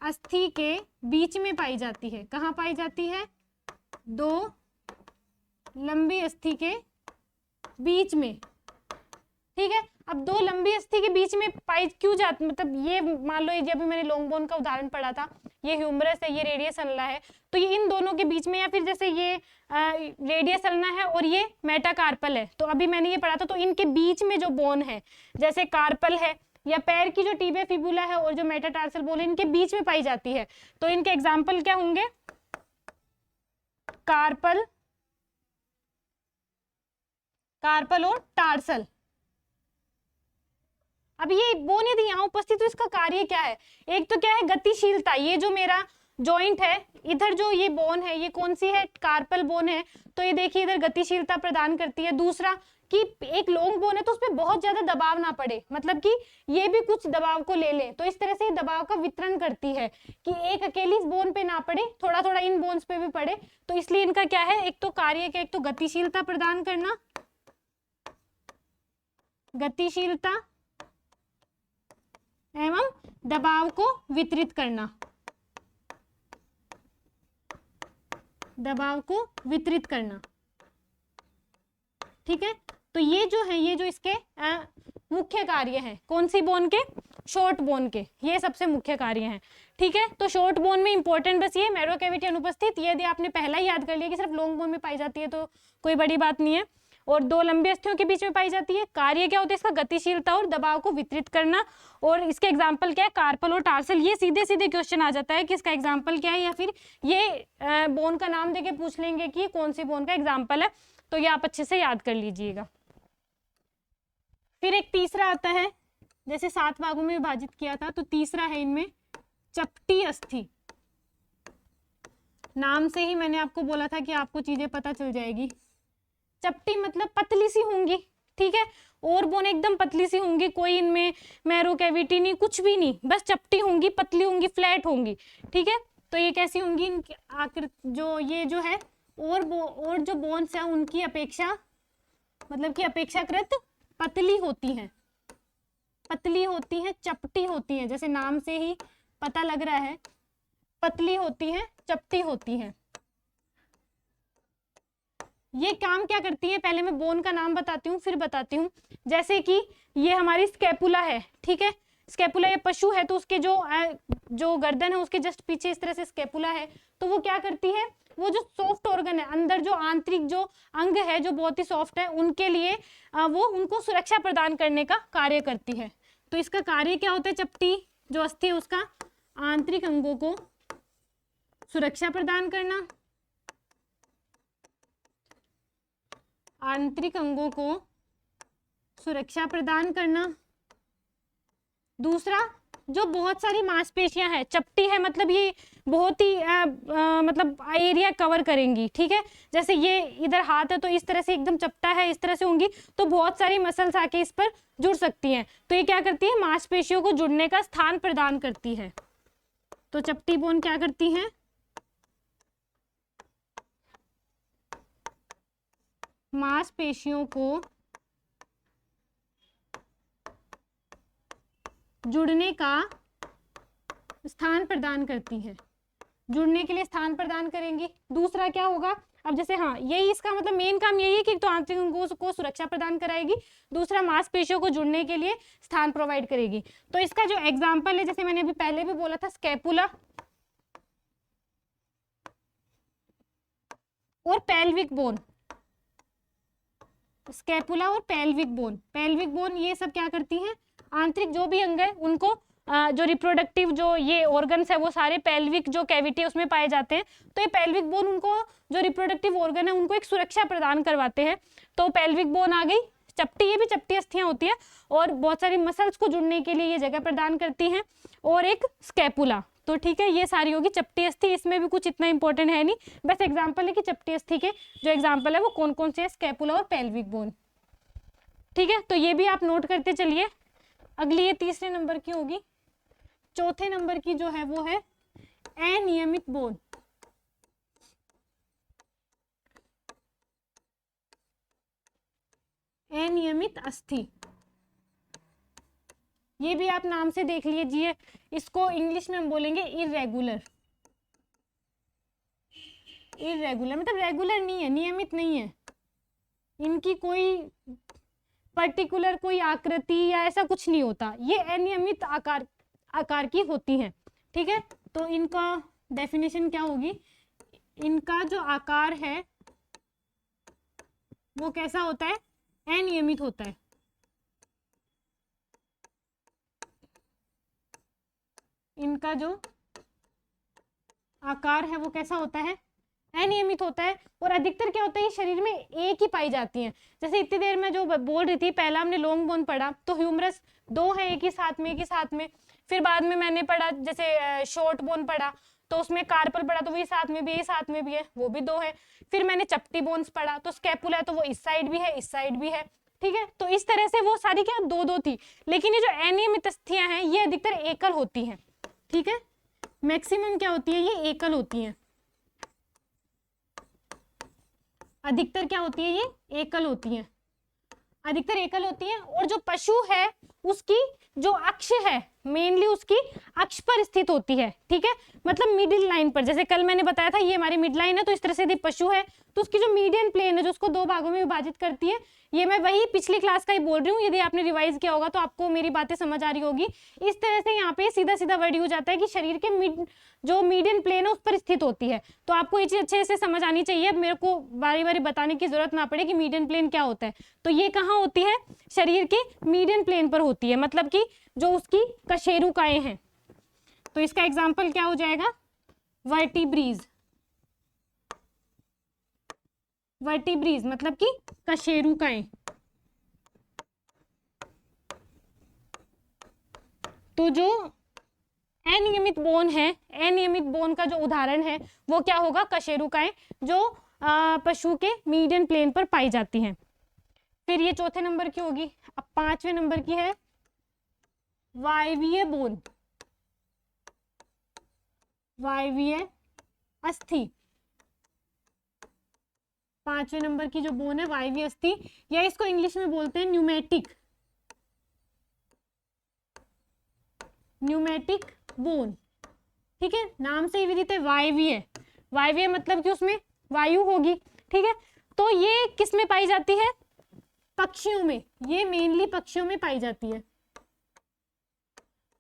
अस्थि के बीच में पाई जाती है। कहाँ पाई जाती है? दो लंबी अस्थि के बीच में, ठीक है। अब दो लंबी अस्थि के बीच में पाई क्यों जाती, मतलब ये मान लो, ये जब भी मैंने लॉन्ग बोन का उदाहरण पढ़ा था, ये ह्यूमरस है, ये रेडियस अल्ना है, तो ये इन दोनों के बीच में, या फिर जैसे ये रेडियस अल्ना है और ये मेटाकार्पल है, तो अभी मैंने ये पढ़ा था, तो इनके बीच में जो बोन है, जैसे कार्पल है या पैर की जो टिबिया फिबुला है और जो मेटाटार्सल बोन है, इनके बीच में पाई जाती है। तो इनके एग्जाम्पल क्या होंगे? कार्पल और टार्सल। अब ये बोन यदि यहाँ उपस्थित, तो इसका कार्य क्या है? एक तो क्या है? गतिशीलता। ये जो मेरा जॉइंट है, इधर जो ये बोन है, ये कौन सी है? कार्पल बोन है, तो ये देखिए इधर गतिशीलता प्रदान करती है। दूसरा कि एक लॉन्ग बोन है तो उसपे बहुत ज्यादा दबाव ना पड़े, मतलब कि ये भी कुछ दबाव को ले ले, तो इस तरह से ये दबाव का वितरण करती है कि एक अकेली इस बोन पे ना पड़े, थोड़ा थोड़ा इन बोन्स पे भी पड़े। तो इसलिए इनका क्या है? एक तो कार्य क्या? एक तो गतिशीलता प्रदान करना, गतिशीलता एवं दबाव को वितरित करना, दबाव को वितरित करना, ठीक है। तो ये जो है, ये जो इसके मुख्य कार्य हैं, कौन सी बोन के? शॉर्ट बोन के, ये सबसे मुख्य कार्य हैं, ठीक है। तो शॉर्ट बोन में इंपॉर्टेंट बस ये मैरो कैविटी अनुपस्थित, ये यदि आपने पहला ही याद कर लिया कि सिर्फ लॉन्ग बोन में पाई जाती है तो कोई बड़ी बात नहीं है। और दो लंबी अस्थियों के बीच में पाई जाती है। कार्य क्या होता है इसका? गतिशीलता और दबाव को वितरित करना। और इसके एग्जाम्पल क्या है? कार्पल और टार्सल। ये सीधे सीधे क्वेश्चन आ जाता है कि इसका एग्जाम्पल क्या है, या फिर ये बोन का नाम देके पूछ लेंगे कि कौन सी बोन का एग्जाम्पल है, तो ये आप अच्छे से याद कर लीजिएगा। फिर एक तीसरा आता है, जैसे 7 भागों में विभाजित किया था, तो तीसरा है इनमें चपटी अस्थि। नाम से ही मैंने आपको बोला था कि आपको चीजें पता चल जाएगी। चपटी मतलब पतली सी होंगी, ठीक है। और बोन एकदम पतली सी होंगी, कोई इनमें मैरो कैविटी नहीं, कुछ भी नहीं, बस चपटी होंगी, पतली होंगी, फ्लैट होंगी, ठीक है। तो ये कैसी होंगी? इनकी आकृति जो ये जो है और जो बोन्स है उनकी अपेक्षा, मतलब कि अपेक्षाकृत पतली होती हैं, पतली होती हैं, चपटी होती हैं, जैसे नाम से ही पता लग रहा है, पतली होती हैं, चपटी होती हैं। ये काम क्या करती है? पहले मैं बोन का नाम बताती हूँ, फिर बताती हूँ। जैसे कि ये हमारी स्कैपुला है, ठीक है। स्कैपुला ये पशु है, तो उसके जो गर्दन है उसके जस्ट पीछे इस तरह से स्कैपुला है, तो वो क्या करती है? वो जो सॉफ्ट ऑर्गन है, अंदर जो आंतरिक जो अंग है जो बहुत ही सॉफ्ट है, उनके लिए वो उनको सुरक्षा प्रदान करने का कार्य करती है। तो इसका कार्य क्या होता है? चपटी जो अस्थि है उसका आंतरिक अंगों को सुरक्षा प्रदान करना, आंतरिक अंगों को सुरक्षा प्रदान करना। दूसरा जो बहुत सारी मांसपेशियां हैं, चपटी है मतलब ये बहुत ही मतलब एरिया कवर करेंगी, ठीक है। जैसे ये इधर हाथ है तो इस तरह से एकदम चपटा है, इस तरह से होंगी, तो बहुत सारी मसल्स आके इस पर जुड़ सकती हैं। तो ये क्या करती है, मांसपेशियों को जुड़ने का स्थान प्रदान करती है। तो चपटी बोन क्या करती है, मांसपेशियों को जुड़ने का स्थान प्रदान करती है, जुड़ने के लिए स्थान प्रदान करेंगी। दूसरा क्या होगा, अब जैसे हाँ यही इसका मतलब मेन काम यही है कि तो आंतरिक अंगों को सुरक्षा प्रदान कराएगी, दूसरा मांसपेशियों को जुड़ने के लिए स्थान प्रोवाइड करेगी। तो इसका जो एग्जांपल है, जैसे मैंने अभी पहले भी बोला था, स्कैपुला और पेल्विक बोन, स्कैपुला और पेल्विक बोन, पेल्विक बोन ये सब क्या करती हैं, आंतरिक जो भी अंग है उनको जो रिप्रोडक्टिव जो ये ऑर्गन्स है वो सारे पेल्विक जो कैविटी है उसमें पाए जाते हैं। तो ये पेल्विक बोन उनको जो रिप्रोडक्टिव ऑर्गन है उनको एक सुरक्षा प्रदान करवाते हैं। तो पेल्विक बोन आ गई, चपटी, ये भी चपटी अस्थियां होती है और बहुत सारी मसल्स को जुड़ने के लिए ये जगह प्रदान करती हैं। और एक स्कैपुला, तो ठीक है ये सारी होगी चपटी अस्थि, इसमें भी कुछ इतना इंपॉर्टेंट है नहीं, बस एग्जाम्पल है कि चपटी अस्थि के जो एग्जाम्पल है वो कौन कौन से है, स्कैपुला और पेल्विक बोन, ठीक है। तो ये भी आप नोट करते चलिए। अगली ये तीसरे नंबर की होगी। चौथे नंबर की जो है वो है अनियमित बोन, अनियमित अस्थि, ये भी आप नाम से देख लीजिए, इसको इंग्लिश में हम बोलेंगे इरेगुलर, इरेगुलर मतलब रेगुलर नहीं है, नियमित नहीं है, इनकी कोई पर्टिकुलर कोई आकृति या ऐसा कुछ नहीं होता, ये अनियमित आकार की होती हैं, ठीक है। तो इनका डेफिनेशन क्या होगी, इनका जो आकार है वो कैसा होता है, अनियमित होता है। इनका जो आकार है वो कैसा होता है, अनियमित होता है। और अधिकतर क्या होता है, ये शरीर में एक ही पाई जाती हैं। जैसे इतनी देर में जो बोल रही थी, पहला हमने लॉन्ग बोन पढ़ा तो ह्यूमरस दो है एक ही साथ में, एक ही साथ में। फिर बाद में मैंने पढ़ा जैसे शॉर्ट बोन पढ़ा तो उसमें कार्पल पढ़ा तो वही साथ में भी, ये साथ में भी है, वो भी दो है। फिर मैंने चपटी बोन्स पढ़ा तो स्कैपुला है तो वो इस साइड भी है, इस साइड भी है, ठीक है। तो इस तरह से वो सारी क्या दो दो थी, लेकिन ये जो अनियमित अस्थियां हैं ये अधिकतर एकल होती हैं, ठीक है। मैक्सिमम क्या होती है, ये एकल होती हैं, अधिकतर क्या होती है, ये एकल होती हैं, अधिकतर एकल होती हैं। और जो पशु है उसकी जो अक्ष है मेनली उसकी अक्ष पर स्थित होती है, ठीक है, मतलब मिडिल लाइन पर। जैसे कल मैंने बताया था ये हमारी मिड लाइन है, तो इस तरह से यदि पशु है तो उसकी जो मीडियन प्लेन है जो उसको दो भागों में विभाजित करती है, ये मैं वही पिछली क्लास का ही बोल रही हूँ, यदि आपने रिवाइज किया होगा तो आपको मेरी बातें समझ आ रही होगी। इस तरह से यहाँ पे सीधा सीधा वर्ड यूज आता है कि शरीर के जो मीडियन प्लेन है उस पर स्थित होती है। तो आपको ये चीज अच्छे से समझ आनी चाहिए, मेरे को बारी बारी बताने की जरूरत ना पड़े कि मीडियन प्लेन क्या होता है। तो ये कहाँ होती है, शरीर के मीडियन प्लेन पर होती है, मतलब कि जो उसकी कशेरुकाएं हैं। तो इसका एग्जाम्पल क्या हो जाएगा, वर्टिब्रीज, वर्टिब्रीज मतलब कि कशेरुकाएं। तो जो अनियमित बोन है, अनियमित बोन का जो उदाहरण है वो क्या होगा, कशेरुकाएं, जो पशु के मीडियन प्लेन पर पाई जाती हैं। फिर ये चौथे नंबर की होगी। अब पांचवें नंबर की है वायवीय बोन, वायवीय अस्थि। पांचवें नंबर की जो बोन है वायवीय अस्थि, या इसको इंग्लिश में बोलते हैं न्यूमेटिक, न्यूमेटिक बोन, ठीक है। नाम से ही विदित है वायवीय, वायवीय मतलब कि उसमें वायु होगी, ठीक है। तो ये किस में पाई जाती है, पक्षियों में, ये मेनली पक्षियों में पाई जाती है।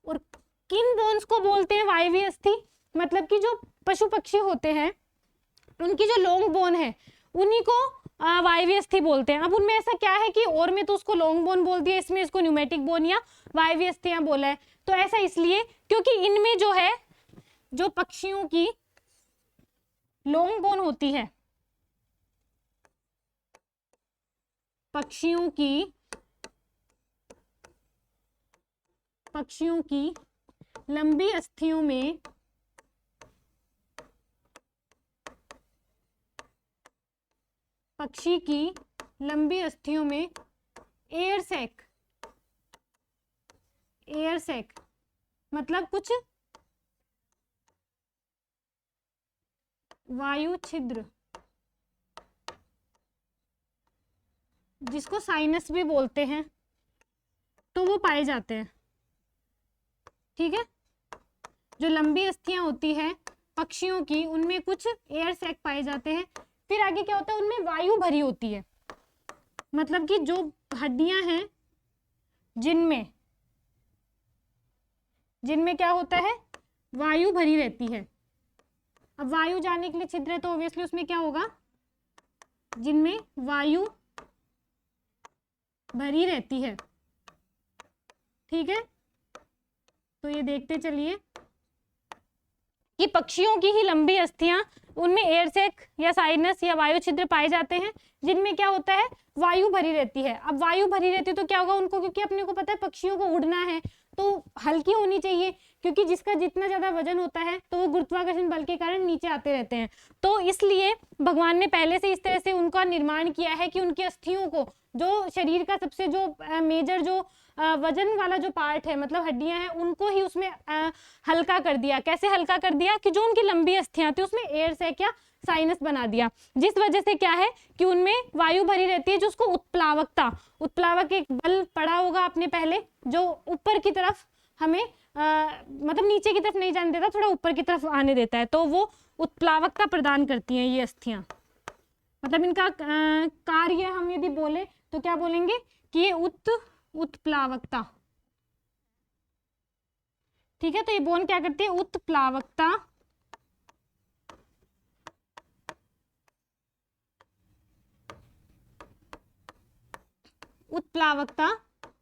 और किन बोन्स को बोलते हैं वायवीय अस्थि, मतलब कि जो पशु पक्षी होते हैं उनकी जो लॉन्ग बोन है उन्हीं को वायवीय अस्थि बोलते हैं। अब उनमें ऐसा क्या है कि और में तो उसको लॉन्ग बोन बोल दिया, इसमें इसको न्यूमेटिक बोन या वायवीय अस्थियां बोला है। तो ऐसा इसलिए क्योंकि इनमें जो है जो पक्षियों की लॉन्ग बोन होती है, पक्षियों की लंबी अस्थियों में पक्षी की लंबी अस्थियों में एयर सैक मतलब कुछ वायु छिद्र, जिसको साइनस भी बोलते हैं, तो वो पाए जाते हैं। ठीक है, जो लंबी अस्थियां होती है पक्षियों की, उनमें कुछ एयर सैक पाए जाते हैं। फिर आगे क्या होता है, उनमें वायु भरी होती है, मतलब कि जो हड्डियां हैं जिनमें क्या होता है, वायु भरी रहती है। अब वायु जाने के लिए छिद्र है तो ऑब्वियसली उसमें क्या होगा, जिनमें वायु भरी रहती है। ठीक है, तो ये देखते चलिए कि पक्षियों की ही लंबी अस्थियां, उनमें एयर सैक या साइनस या वायु छिद्र पाए जाते हैं, जिनमें क्या होता है, वायु भरी रहती है। अब वायु भरी रहती है तो क्या होगा उनको, क्योंकि अपने को पता है पक्षियों को उड़ना है तो हल्की होनी चाहिए, क्योंकि जिसका जितना ज्यादा वजन होता है तो वो गुरुत्वाकर्षण बल के कारण नीचे आते रहते हैं। तो इसलिए भगवान ने पहले से इस तरह से उनका निर्माण किया है कि उनकी अस्थियों को, जो शरीर का सबसे जो मेजर जो वजन वाला जो पार्ट है, मतलब हड्डियां हैं, उनको ही उसमें हल्का कर दिया। कैसे हल्का कर दिया, कि जो उनकी लंबी अस्थियां थी उसमें एयर सैक या साइनस बना दिया, जिस वजह से क्या है कि उनमें वायु भरी रहती है, जो उसको उत्प्लावक एक बल पड़ा होगा आपने पहले, जो ऊपर की तरफ हमें मतलब नीचे की तरफ नहीं जाने देता, थोड़ा ऊपर की तरफ आने देता है, तो वो उत्प्लावकता प्रदान करती हैं ये अस्थियां। मतलब इनका कार्य हम यदि बोले तो क्या बोलेंगे कि ये उत्प्लावकता। ठीक है, तो ये बोन क्या करती है, उत्प्लावकता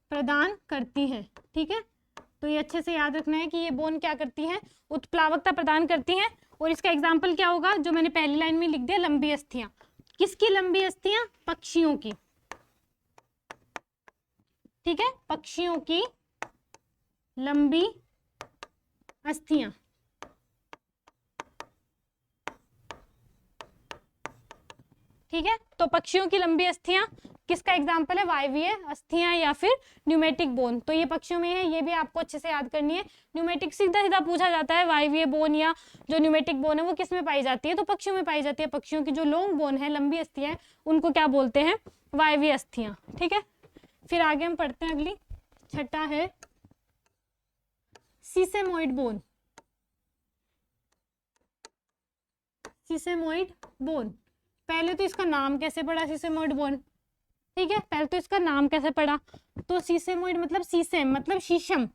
प्रदान करती है। ठीक है, तो ये अच्छे से याद रखना है कि ये बोन क्या करती है, उत्प्लावकता प्रदान करती है। और इसका एग्जाम्पल क्या होगा, जो मैंने पहली लाइन में लिख दिया, लंबी अस्थियां। किसकी लंबी अस्थियां, पक्षियों की। ठीक है, पक्षियों की लंबी अस्थियां। ठीक है, तो पक्षियों की लंबी अस्थियां किसका एग्जाम्पल है, वायवीय अस्थियां या फिर न्यूमेटिक बोन। तो ये पक्षियों में है, ये भी आपको अच्छे से याद करनी है। न्यूमेटिक सीधा सीधा पूछा जाता है, वायवीय बोन या जो न्यूमेटिक बोन है वो किस में पाई जाती है, तो पक्षियों में पाई जाती है। पक्षियों की जो लॉन्ग बोन है, लंबी अस्थियां, उनको क्या बोलते हैं, वायवीय अस्थियां। ठीक है, फिर आगे हम पढ़ते हैं, अगली छठा है सीसेमोइड बोन। सीसेमोइड बोन, पहले तो इसका नाम कैसे पड़ा, सीसेमोइड बोन। ठीक है, पहले तो इसका नाम कैसे पड़ा, तो सीसेमोइड मतलब सीसेम मतलब शीशम।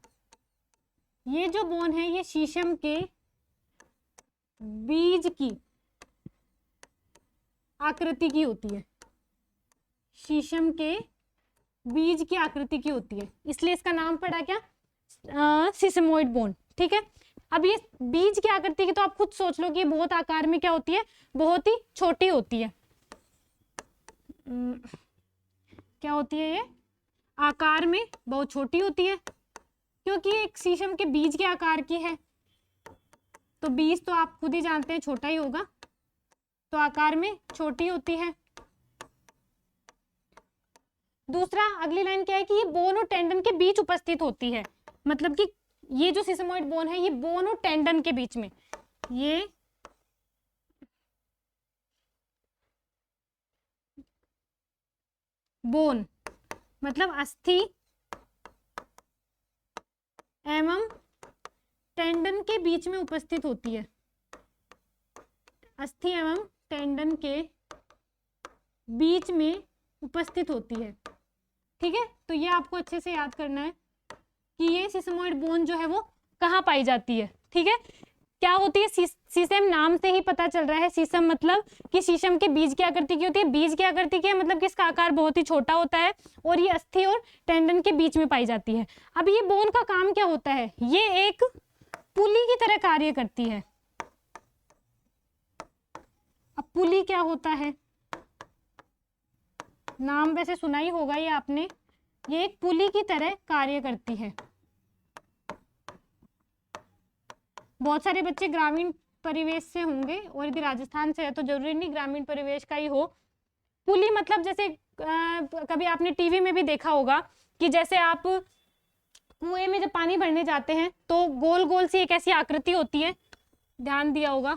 ये जो बोन है ये शीशम के बीज की आकृति की होती है, शीशम के बीज की आकृति की होती है, इसलिए इसका नाम पड़ा क्या, सीसेमोइड बोन। ठीक है, अब ये बीज की आकृति की, तो आप खुद सोच लो कि बहुत आकार में क्या होती है, बहुत ही छोटी होती है। क्या होती है, ये आकार में बहुत छोटी होती है, क्योंकि एक शीशम के बीज के आकार की है, तो बीज तो आप खुद ही जानते हैं छोटा ही होगा, तो आकार में छोटी होती है। दूसरा, अगली लाइन क्या है कि ये बोन और टेंडन के बीच उपस्थित होती है, मतलब कि ये जो सीसेमोइड बोन है ये बोन और टेंडन के बीच में, ये बोन मतलब अस्थि एवं टेंडन के बीच में उपस्थित होती है, अस्थि एवं टेंडन के बीच में उपस्थित होती है। ठीक है, तो ये आपको अच्छे से याद करना है कि ये सीसेमोइड बोन जो है वो कहाँ पाई जाती है। ठीक है, क्या होती है, सीसम नाम से ही पता चल रहा है, सीसम मतलब कि शीशम के बीज की आकृति की होती है। बीज की आकृति की है मतलब कि इसका आकार बहुत ही छोटा होता है, और ये अस्थि और टेंडन के बीच में पाई जाती है। अब ये बोन का काम क्या होता है, ये एक पुली की तरह कार्य करती है। अब पुली क्या होता है, नाम वैसे सुना ही होगा ये आपने, ये एक पुली की तरह कार्य करती है। बहुत सारे बच्चे ग्रामीण परिवेश से होंगे और यदि राजस्थान से है तो जरूरी नहीं ग्रामीण परिवेश का ही हो। पुली मतलब जैसे कभी आपने टीवी में भी देखा होगा कि जैसे आप कुएं में जब पानी भरने जाते हैं तो गोल गोल सी एक ऐसी आकृति होती है, ध्यान दिया होगा।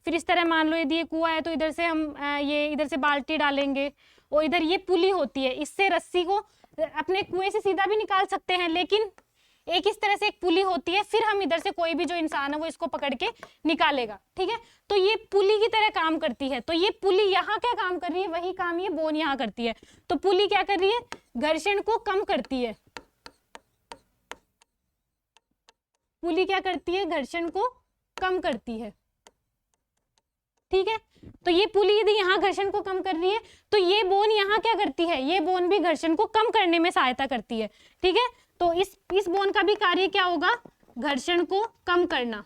फिर इस तरह मान लो यदि ये कुआं है तो इधर से हम ये इधर से बाल्टी डालेंगे और इधर ये पुली होती है, इससे रस्सी को अपने कुएं से सीधा भी निकाल सकते हैं, लेकिन एक इस तरह से एक पुली होती है, फिर हम इधर से कोई भी जो इंसान है वो इसको पकड़ के निकालेगा। ठीक है, तो ये पुली की तरह काम करती है। तो ये पुली यहाँ क्या काम कर रही है, वही काम ये बोन यहाँ करती है। तो पुली क्या कर रही है, घर्षण को कम करती है। पुली क्या करती है, घर्षण को कम करती है। ठीक है, तो ये पुली यदि यहाँ घर्षण को कम कर रही है तो ये बोन यहाँ क्या करती है, ये बोन भी घर्षण को कम करने में सहायता करती है। ठीक है, तो इस बोन का भी कार्य क्या होगा, घर्षण को कम करना,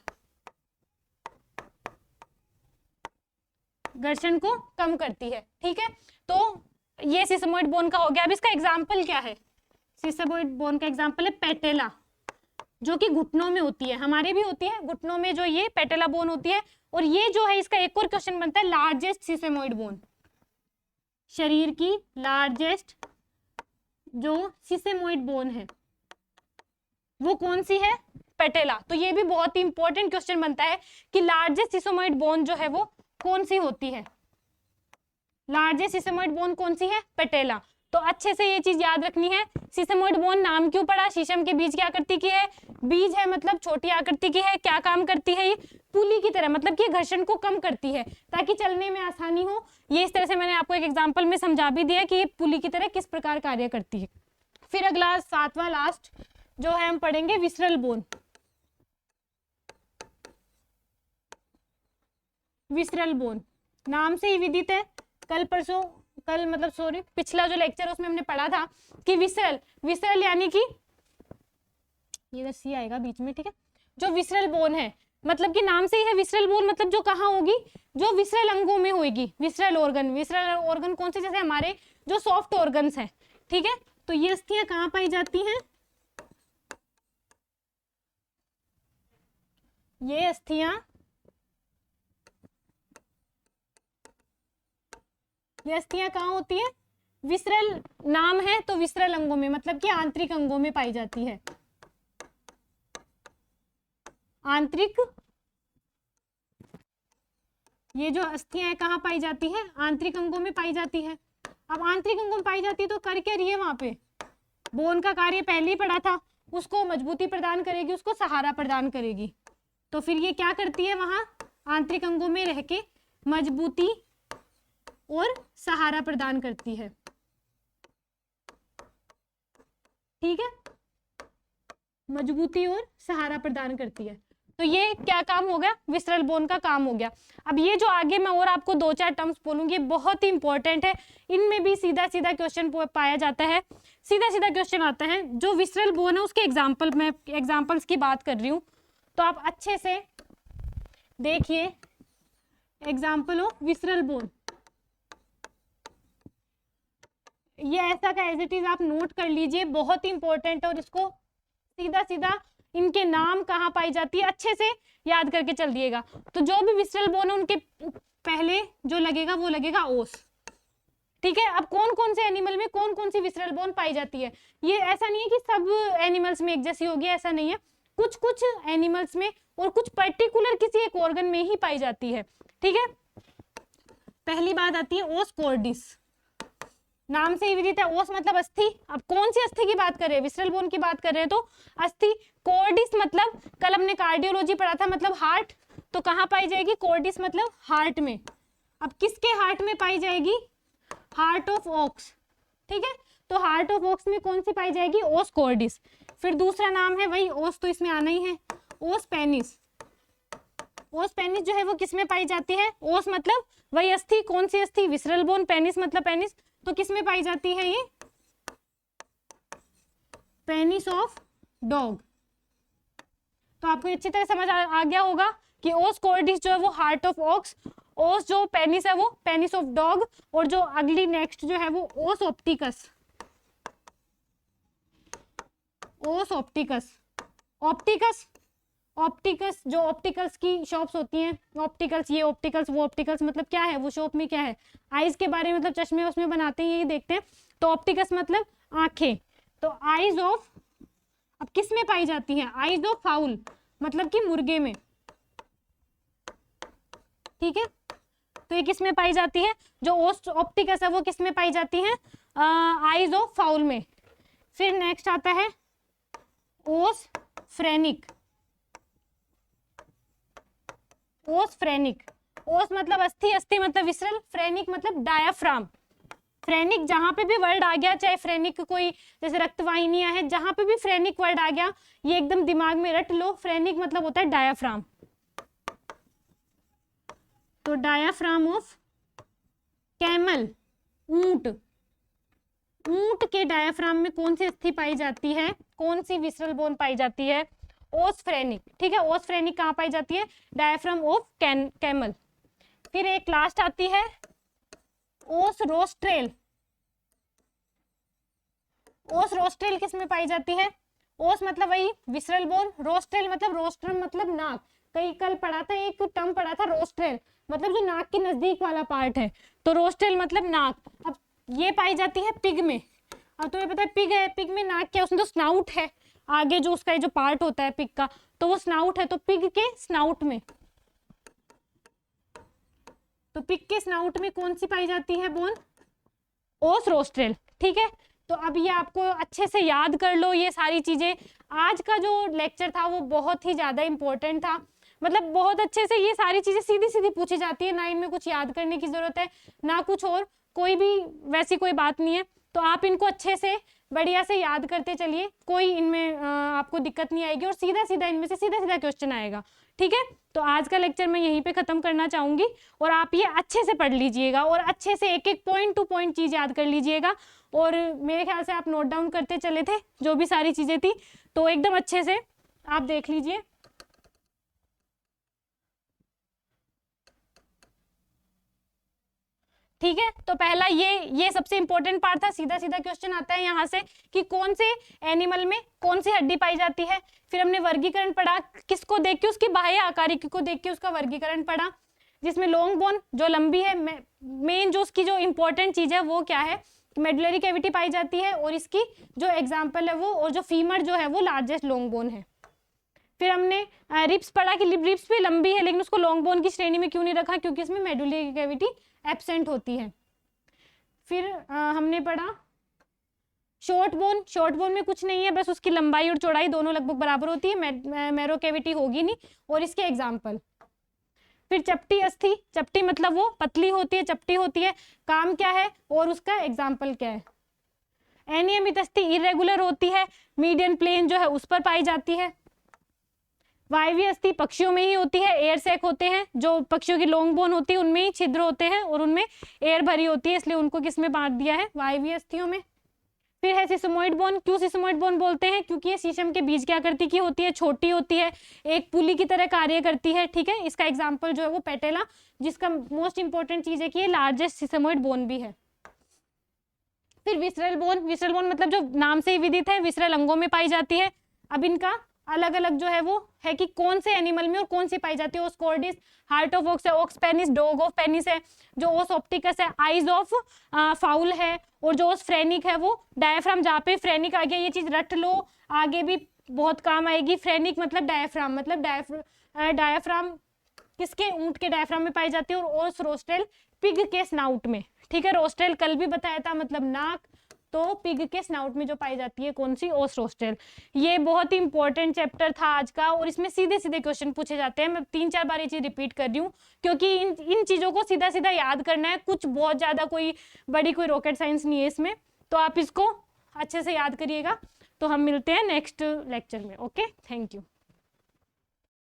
घर्षण को कम करती है। ठीक है, तो ये सिसमोइड बोन का हो गया। अब इसका एग्जाम्पल क्या है, सिसमोइड बोन का एग्जाम्पल है पेटेला, जो कि घुटनों में होती है, हमारे भी होती है घुटनों में, जो ये पेटेला बोन होती है। और ये जो है इसका एक और क्वेश्चन बनता है, लार्जेस्ट सिसमोइड बोन, शरीर की लार्जेस्ट जो सिसमोइड बोन है वो कौन सी है, पेटेला। तो ये भी बहुत ही इंपॉर्टेंट क्वेश्चन बनता है कि लार्जेस्ट सिसमोइड बोन जो है वो कौन सी होती है, लार्जेस्ट सिसमोइड बोन कौन सी है, पेटेला। तो अच्छे से ये चीज याद रखनी है। सिसमोइड बोन नाम क्यों पड़ा, शीशम के बीज की आकृति की है, बीज है मतलब छोटी आकृति की है, क्या काम करती है, ये पुली की तरह, मतलब कि घर्षण को कम करती है ताकि चलने में आसानी हो। ये इस तरह से मैंने आपको एक एग्जांपल में समझा भी दिया कि ये पुली की तरह किस प्रकार कार्य करती है। फिर अगला 7वां लास्ट जो है हम पढ़ेंगे विसरल बोन। विसरल बोन नाम से ही विदित है, कल मतलब सॉरी पिछला जो लेक्चर उसमें हमने पढ़ा था कि विसरल यानी कि ये सी आएगा बीच में। ठीक है, जो विसरल बोन है मतलब कि नाम से ही है विसरल बोन, मतलब जो कहाँ होगी, जो विसरल अंगों में होगी। विसरल ऑर्गन कौन से, जैसे हमारे जो सॉफ्ट ऑर्गन्स हैं। ठीक है, तो ये अस्थियां कहाँ पाई जाती हैं, ये अस्थियां कहाँ होती है, विसरल नाम है तो विसरल अंगों में, मतलब कि आंतरिक अंगों में पाई जाती है। आंतरिक, ये जो अस्थियां है कहाँ पाई जाती है, आंतरिक अंगों में पाई जाती है। अब आंतरिक अंगों में पाई जाती है तो कर क्या रही है वहां पे, बोन का कार्य पहले ही पढ़ा था, उसको मजबूती प्रदान करेगी, उसको सहारा प्रदान करेगी। तो फिर ये क्या करती है, वहां आंतरिक अंगों में रह के मजबूती और सहारा प्रदान करती है। ठीक है, मजबूती और सहारा प्रदान करती है। तो ये क्या काम हो गया, विसरल बोन का काम हो गया। अब ये जो आगे मैं और आपको 2-4 टर्म्स बोलूंगी बहुत ही इंपॉर्टेंट है, इनमें भी सीधा सीधा क्वेश्चन पाया जाता है, सीधा सीधा क्वेश्चन आता है। जो विसरल बोन है उसके एग्जाम्पल, मैं एग्जाम्पल्स की बात कर रही हूँ, तो आप अच्छे से देखिए। एग्जाम्पल ऑफ विसरल बोन, ये ऐसा का एज इट इज आप नोट कर लीजिए, बहुत ही इंपॉर्टेंट है। और इसको सीधा सीधा इनके नाम कहाँ पाई जाती है अच्छे से याद करके चल दिएगा। तो जो भी विसरल बोन है उनके पहले जो लगेगा वो लगेगा ओस। ठीक है, अब कौन कौन से एनिमल में कौन कौन सी विसरल बोन पाई जाती है, ये ऐसा नहीं है कि सब एनिमल्स में एक जैसी होगी, ऐसा नहीं है। कुछ कुछ एनिमल्स में और कुछ पर्टिकुलर किसी एक ऑर्गन में ही पाई जाती है। ठीक है, पहली बात आती है ओस कॉर्डिस, नाम से ही विदित है, ओस मतलब अस्थि। अब कौन सी अस्थि की बात कर रहे हैं, विसरल बोन की बात कर रहे हैं तो अस्थि। कॉर्डिस मतलब कल हमने कार्डियोलॉजी पढ़ा था, मतलब हार्ट, तो कहाँ पाई जाएगी, कॉर्डिस मतलब हार्ट में। अब किसके हार्ट में पाई जाएगी, हार्ट ऑफ ऑक्स। ठीक है, तो हार्ट ऑफ ऑक्स में कौन सी पाई जाएगी, ओस कॉर्डिस। फिर दूसरा नाम है वही ओस, तो इसमें आना ही है ओस पेनिस। ओस पेनिस जो है वो किस में पाई जाती है, ओस मतलब वही अस्थि, कौन सी अस्थि, विसरल बोन, पेनिस मतलब पेनिस, तो किस में पाई जाती है ये, पेनिस ऑफ डॉग। तो आपको अच्छी तरह समझ आ गया होगा कि ओस कॉर्डिस जो है वो हार्ट ऑफ ऑक्स, ओस जो पेनिस है वो पेनिस ऑफ डॉग, और जो अगली नेक्स्ट जो है वो ओस ऑप्टिकस। ओस ऑप्टिकस, ऑप्टिकस ऑप्टिकल्स, जो ऑप्टिकल्स की शॉप्स होती हैं, ऑप्टिकल्स, ये ऑप्टिकल्स वो ऑप्टिकल्स, मतलब क्या है वो शॉप में क्या है, आईज के बारे में, मतलब चश्मे उसमें बनाते हैं, ये देखते हैं। तो ऑप्टिकल्स मतलब आंखें। तो आईज ऑफ, अब किस में पाई जाती है, आईज ऑफ फाउल मतलब कि मुर्गे में, ठीक है। तो ये किस में पाई जाती है, जो ऑप्टिकस है वो किस में पाई जाती है, आईज ऑफ फाउल में। फिर नेक्स्ट आता है ओस फ्रेनिक। ओस फ्रेनिक, ओस मतलब अस्थि, अस्थि मतलब विसरल, फ्रेनिक मतलब डायाफ्राम। फ्रेनिक जहां पे भी वर्ड आ गया, चाहे फ्रेनिक कोई जैसे रक्तवाहिनियां है, जहां पे भी फ्रेनिक वर्ड आ गया ये एकदम दिमाग में रट लो, फ्रेनिक मतलब होता है डायाफ्राम। तो डायाफ्राम ऑफ कैमल, ऊंट, ऊंट के डायाफ्राम में कौन सी अस्थि पाई जाती है, कौन सी विसरल बोन पाई जाती है, ओस फ्रेनिक, ठीक है। ओस फ्रेनिक कहाँ पाई जाती है, डायाफ्राम ऑफ कैमल। फिर एक लास्ट आती है ओस रोस्ट्रेल। ओस रोस्ट्रेल किस में पाई जाती है, ओस मतलब वही विसरल बोन, रोस्ट्रेल मतलब रोस्ट्रम मतलब नाक। कई कल पढ़ा था, एक टर्म पढ़ा था रोस्ट्रेल, मतलब जो नाक के नजदीक वाला पार्ट है, तो रोस्ट्रेल मतलब नाक। अब ये पाई जाती है पिग में। अब तुम्हें पता है पिग है, पिग में नाक क्या, उसमें तो स्नाउट है, आगे जो उसका जो पार्ट होता है पिग का, तो वो स्नाउट है, तो पिग के स्नाउट में, तो पिग के स्नाउट में कौन सी पाई जाती है बोन, ओस रोस्ट्रेल, ठीक है। तो अब ये आपको अच्छे से याद कर लो ये सारी चीजें। आज का जो लेक्चर था वो बहुत ही ज्यादा इंपॉर्टेंट था, मतलब बहुत अच्छे से ये सारी चीजें सीधी सीधी पूछी जाती है ना, इनमें कुछ याद करने की जरूरत है ना कुछ और, कोई भी वैसी कोई बात नहीं है। तो आप इनको अच्छे से बढ़िया से याद करते चलिए, कोई इनमें आपको दिक्कत नहीं आएगी, और सीधा सीधा इनमें से सीधा सीधा क्वेश्चन आएगा, ठीक है। तो आज का लेक्चर मैं यहीं पे खत्म करना चाहूंगी, और आप ये अच्छे से पढ़ लीजिएगा और अच्छे से एक एक पॉइंट टू पॉइंट चीज याद कर लीजिएगा। और मेरे ख्याल से आप नोट डाउन करते चले थे जो भी सारी चीजें थी, तो एकदम अच्छे से आप देख लीजिए। ठीक है, तो पहला ये सबसे इंपॉर्टेंट पार्ट था, सीधा सीधा क्वेश्चन आता है यहाँ से कि कौन से एनिमल में कौन सी हड्डी पाई जाती है। फिर हमने वर्गीकरण पढ़ा, किसको देख के, उसकी बाह्य आकारिकी को देख के उसका वर्गीकरण पढ़ा, जिसमें लॉन्ग बोन जो लंबी है, मेन जो उसकी जो इंपॉर्टेंट चीज है वो क्या है, मेडुलरी कैविटी पाई जाती है, और इसकी जो एग्जाम्पल है वो, और जो फीमर जो है वो लार्जेस्ट लॉन्ग बोन है। फिर हमने रिप्स पढ़ा कि रिप्स भी लंबी है, लेकिन उसको लॉन्ग बोन की श्रेणी में क्यों नहीं रखा, क्योंकि इसमें मेडुलरी कैविटी एब्सेंट होती है। फिर हमने पढ़ा शॉर्ट बोन, शॉर्ट बोन में कुछ नहीं है, बस उसकी लंबाई और चौड़ाई दोनों लगभग बराबर होती है, मैरो कैविटी होगी नहीं, और इसके एग्जाम्पल। फिर चपटी अस्थि, चपटी मतलब वो पतली होती है, चपटी होती है, काम क्या है और उसका एग्जाम्पल क्या है। अनियमित अस्थि इरेगुलर होती है, मीडियन प्लेन जो है उस पर पाई जाती है। वायवीय अस्थि पक्षियों में ही होती है, एयर सैक होते हैं, जो पक्षियों की लॉन्ग बोन होती है उनमें ही छिद्र होते हैं और उनमें एयर भरी होती है, इसलिए उनको किस में बांट दिया है, वायवीय अस्थियों में। फिर है सिसमोइड बोन, क्यों सिसमोइड बोन बोलते हैं, क्योंकि ये शीशम के बीज की आकृति की होती है, छोटी होती है, एक पुली की तरह कार्य करती है, ठीक है। इसका एग्जाम्पल जो है वो पेटेला, जिसका मोस्ट इंपॉर्टेंट चीज है कि ये लार्जेस्ट सिसमोइड बोन भी है। फिर विसरल बोन, विसरल बोन मतलब जो नाम से ही विदित है, विसरल अंगों में पाई जाती है। अब इनका अलग अलग जो है वो है कि कौन से एनिमल में और कौन सी पाई जाती है, os cordis, heart of ox है, os penis, dog of penis है, जो ओस ऑप्टिकस है, आइज ऑफ फाउल है, और जो ओस फ्रेनिक है वो डायाफ्राम, जहाँ पे फ्रेनिक आ गया ये चीज रट लो, आगे भी बहुत काम आएगी। फ्रेनिक मतलब डायाफ्राम, मतलब डायाफ्राम किसके, ऊंट के डायाफ्राम में पाई जाती है, और ओस रोस्ट्रेल पिग के स्नाउट में, ठीक है। रोस्ट्रेल कल भी बताया था मतलब नाक, तो पिग के स्नाउट में जो पाई जाती है कौन सी, ओस रोस्ट्रेल। ये बहुत ही इंपॉर्टेंट चैप्टर था आज का, और इसमें सीधे सीधे क्वेश्चन पूछे जाते हैं। मैं 3-4 बार ये चीज रिपीट कर रही हूँ, क्योंकि इन चीजों को सीधा सीधा याद करना है, कुछ बहुत ज्यादा कोई बड़ी कोई रॉकेट साइंस नहीं है इसमें, तो आप इसको अच्छे से याद करिएगा। तो हम मिलते हैं नेक्स्ट लेक्चर में, ओके, थैंक यू।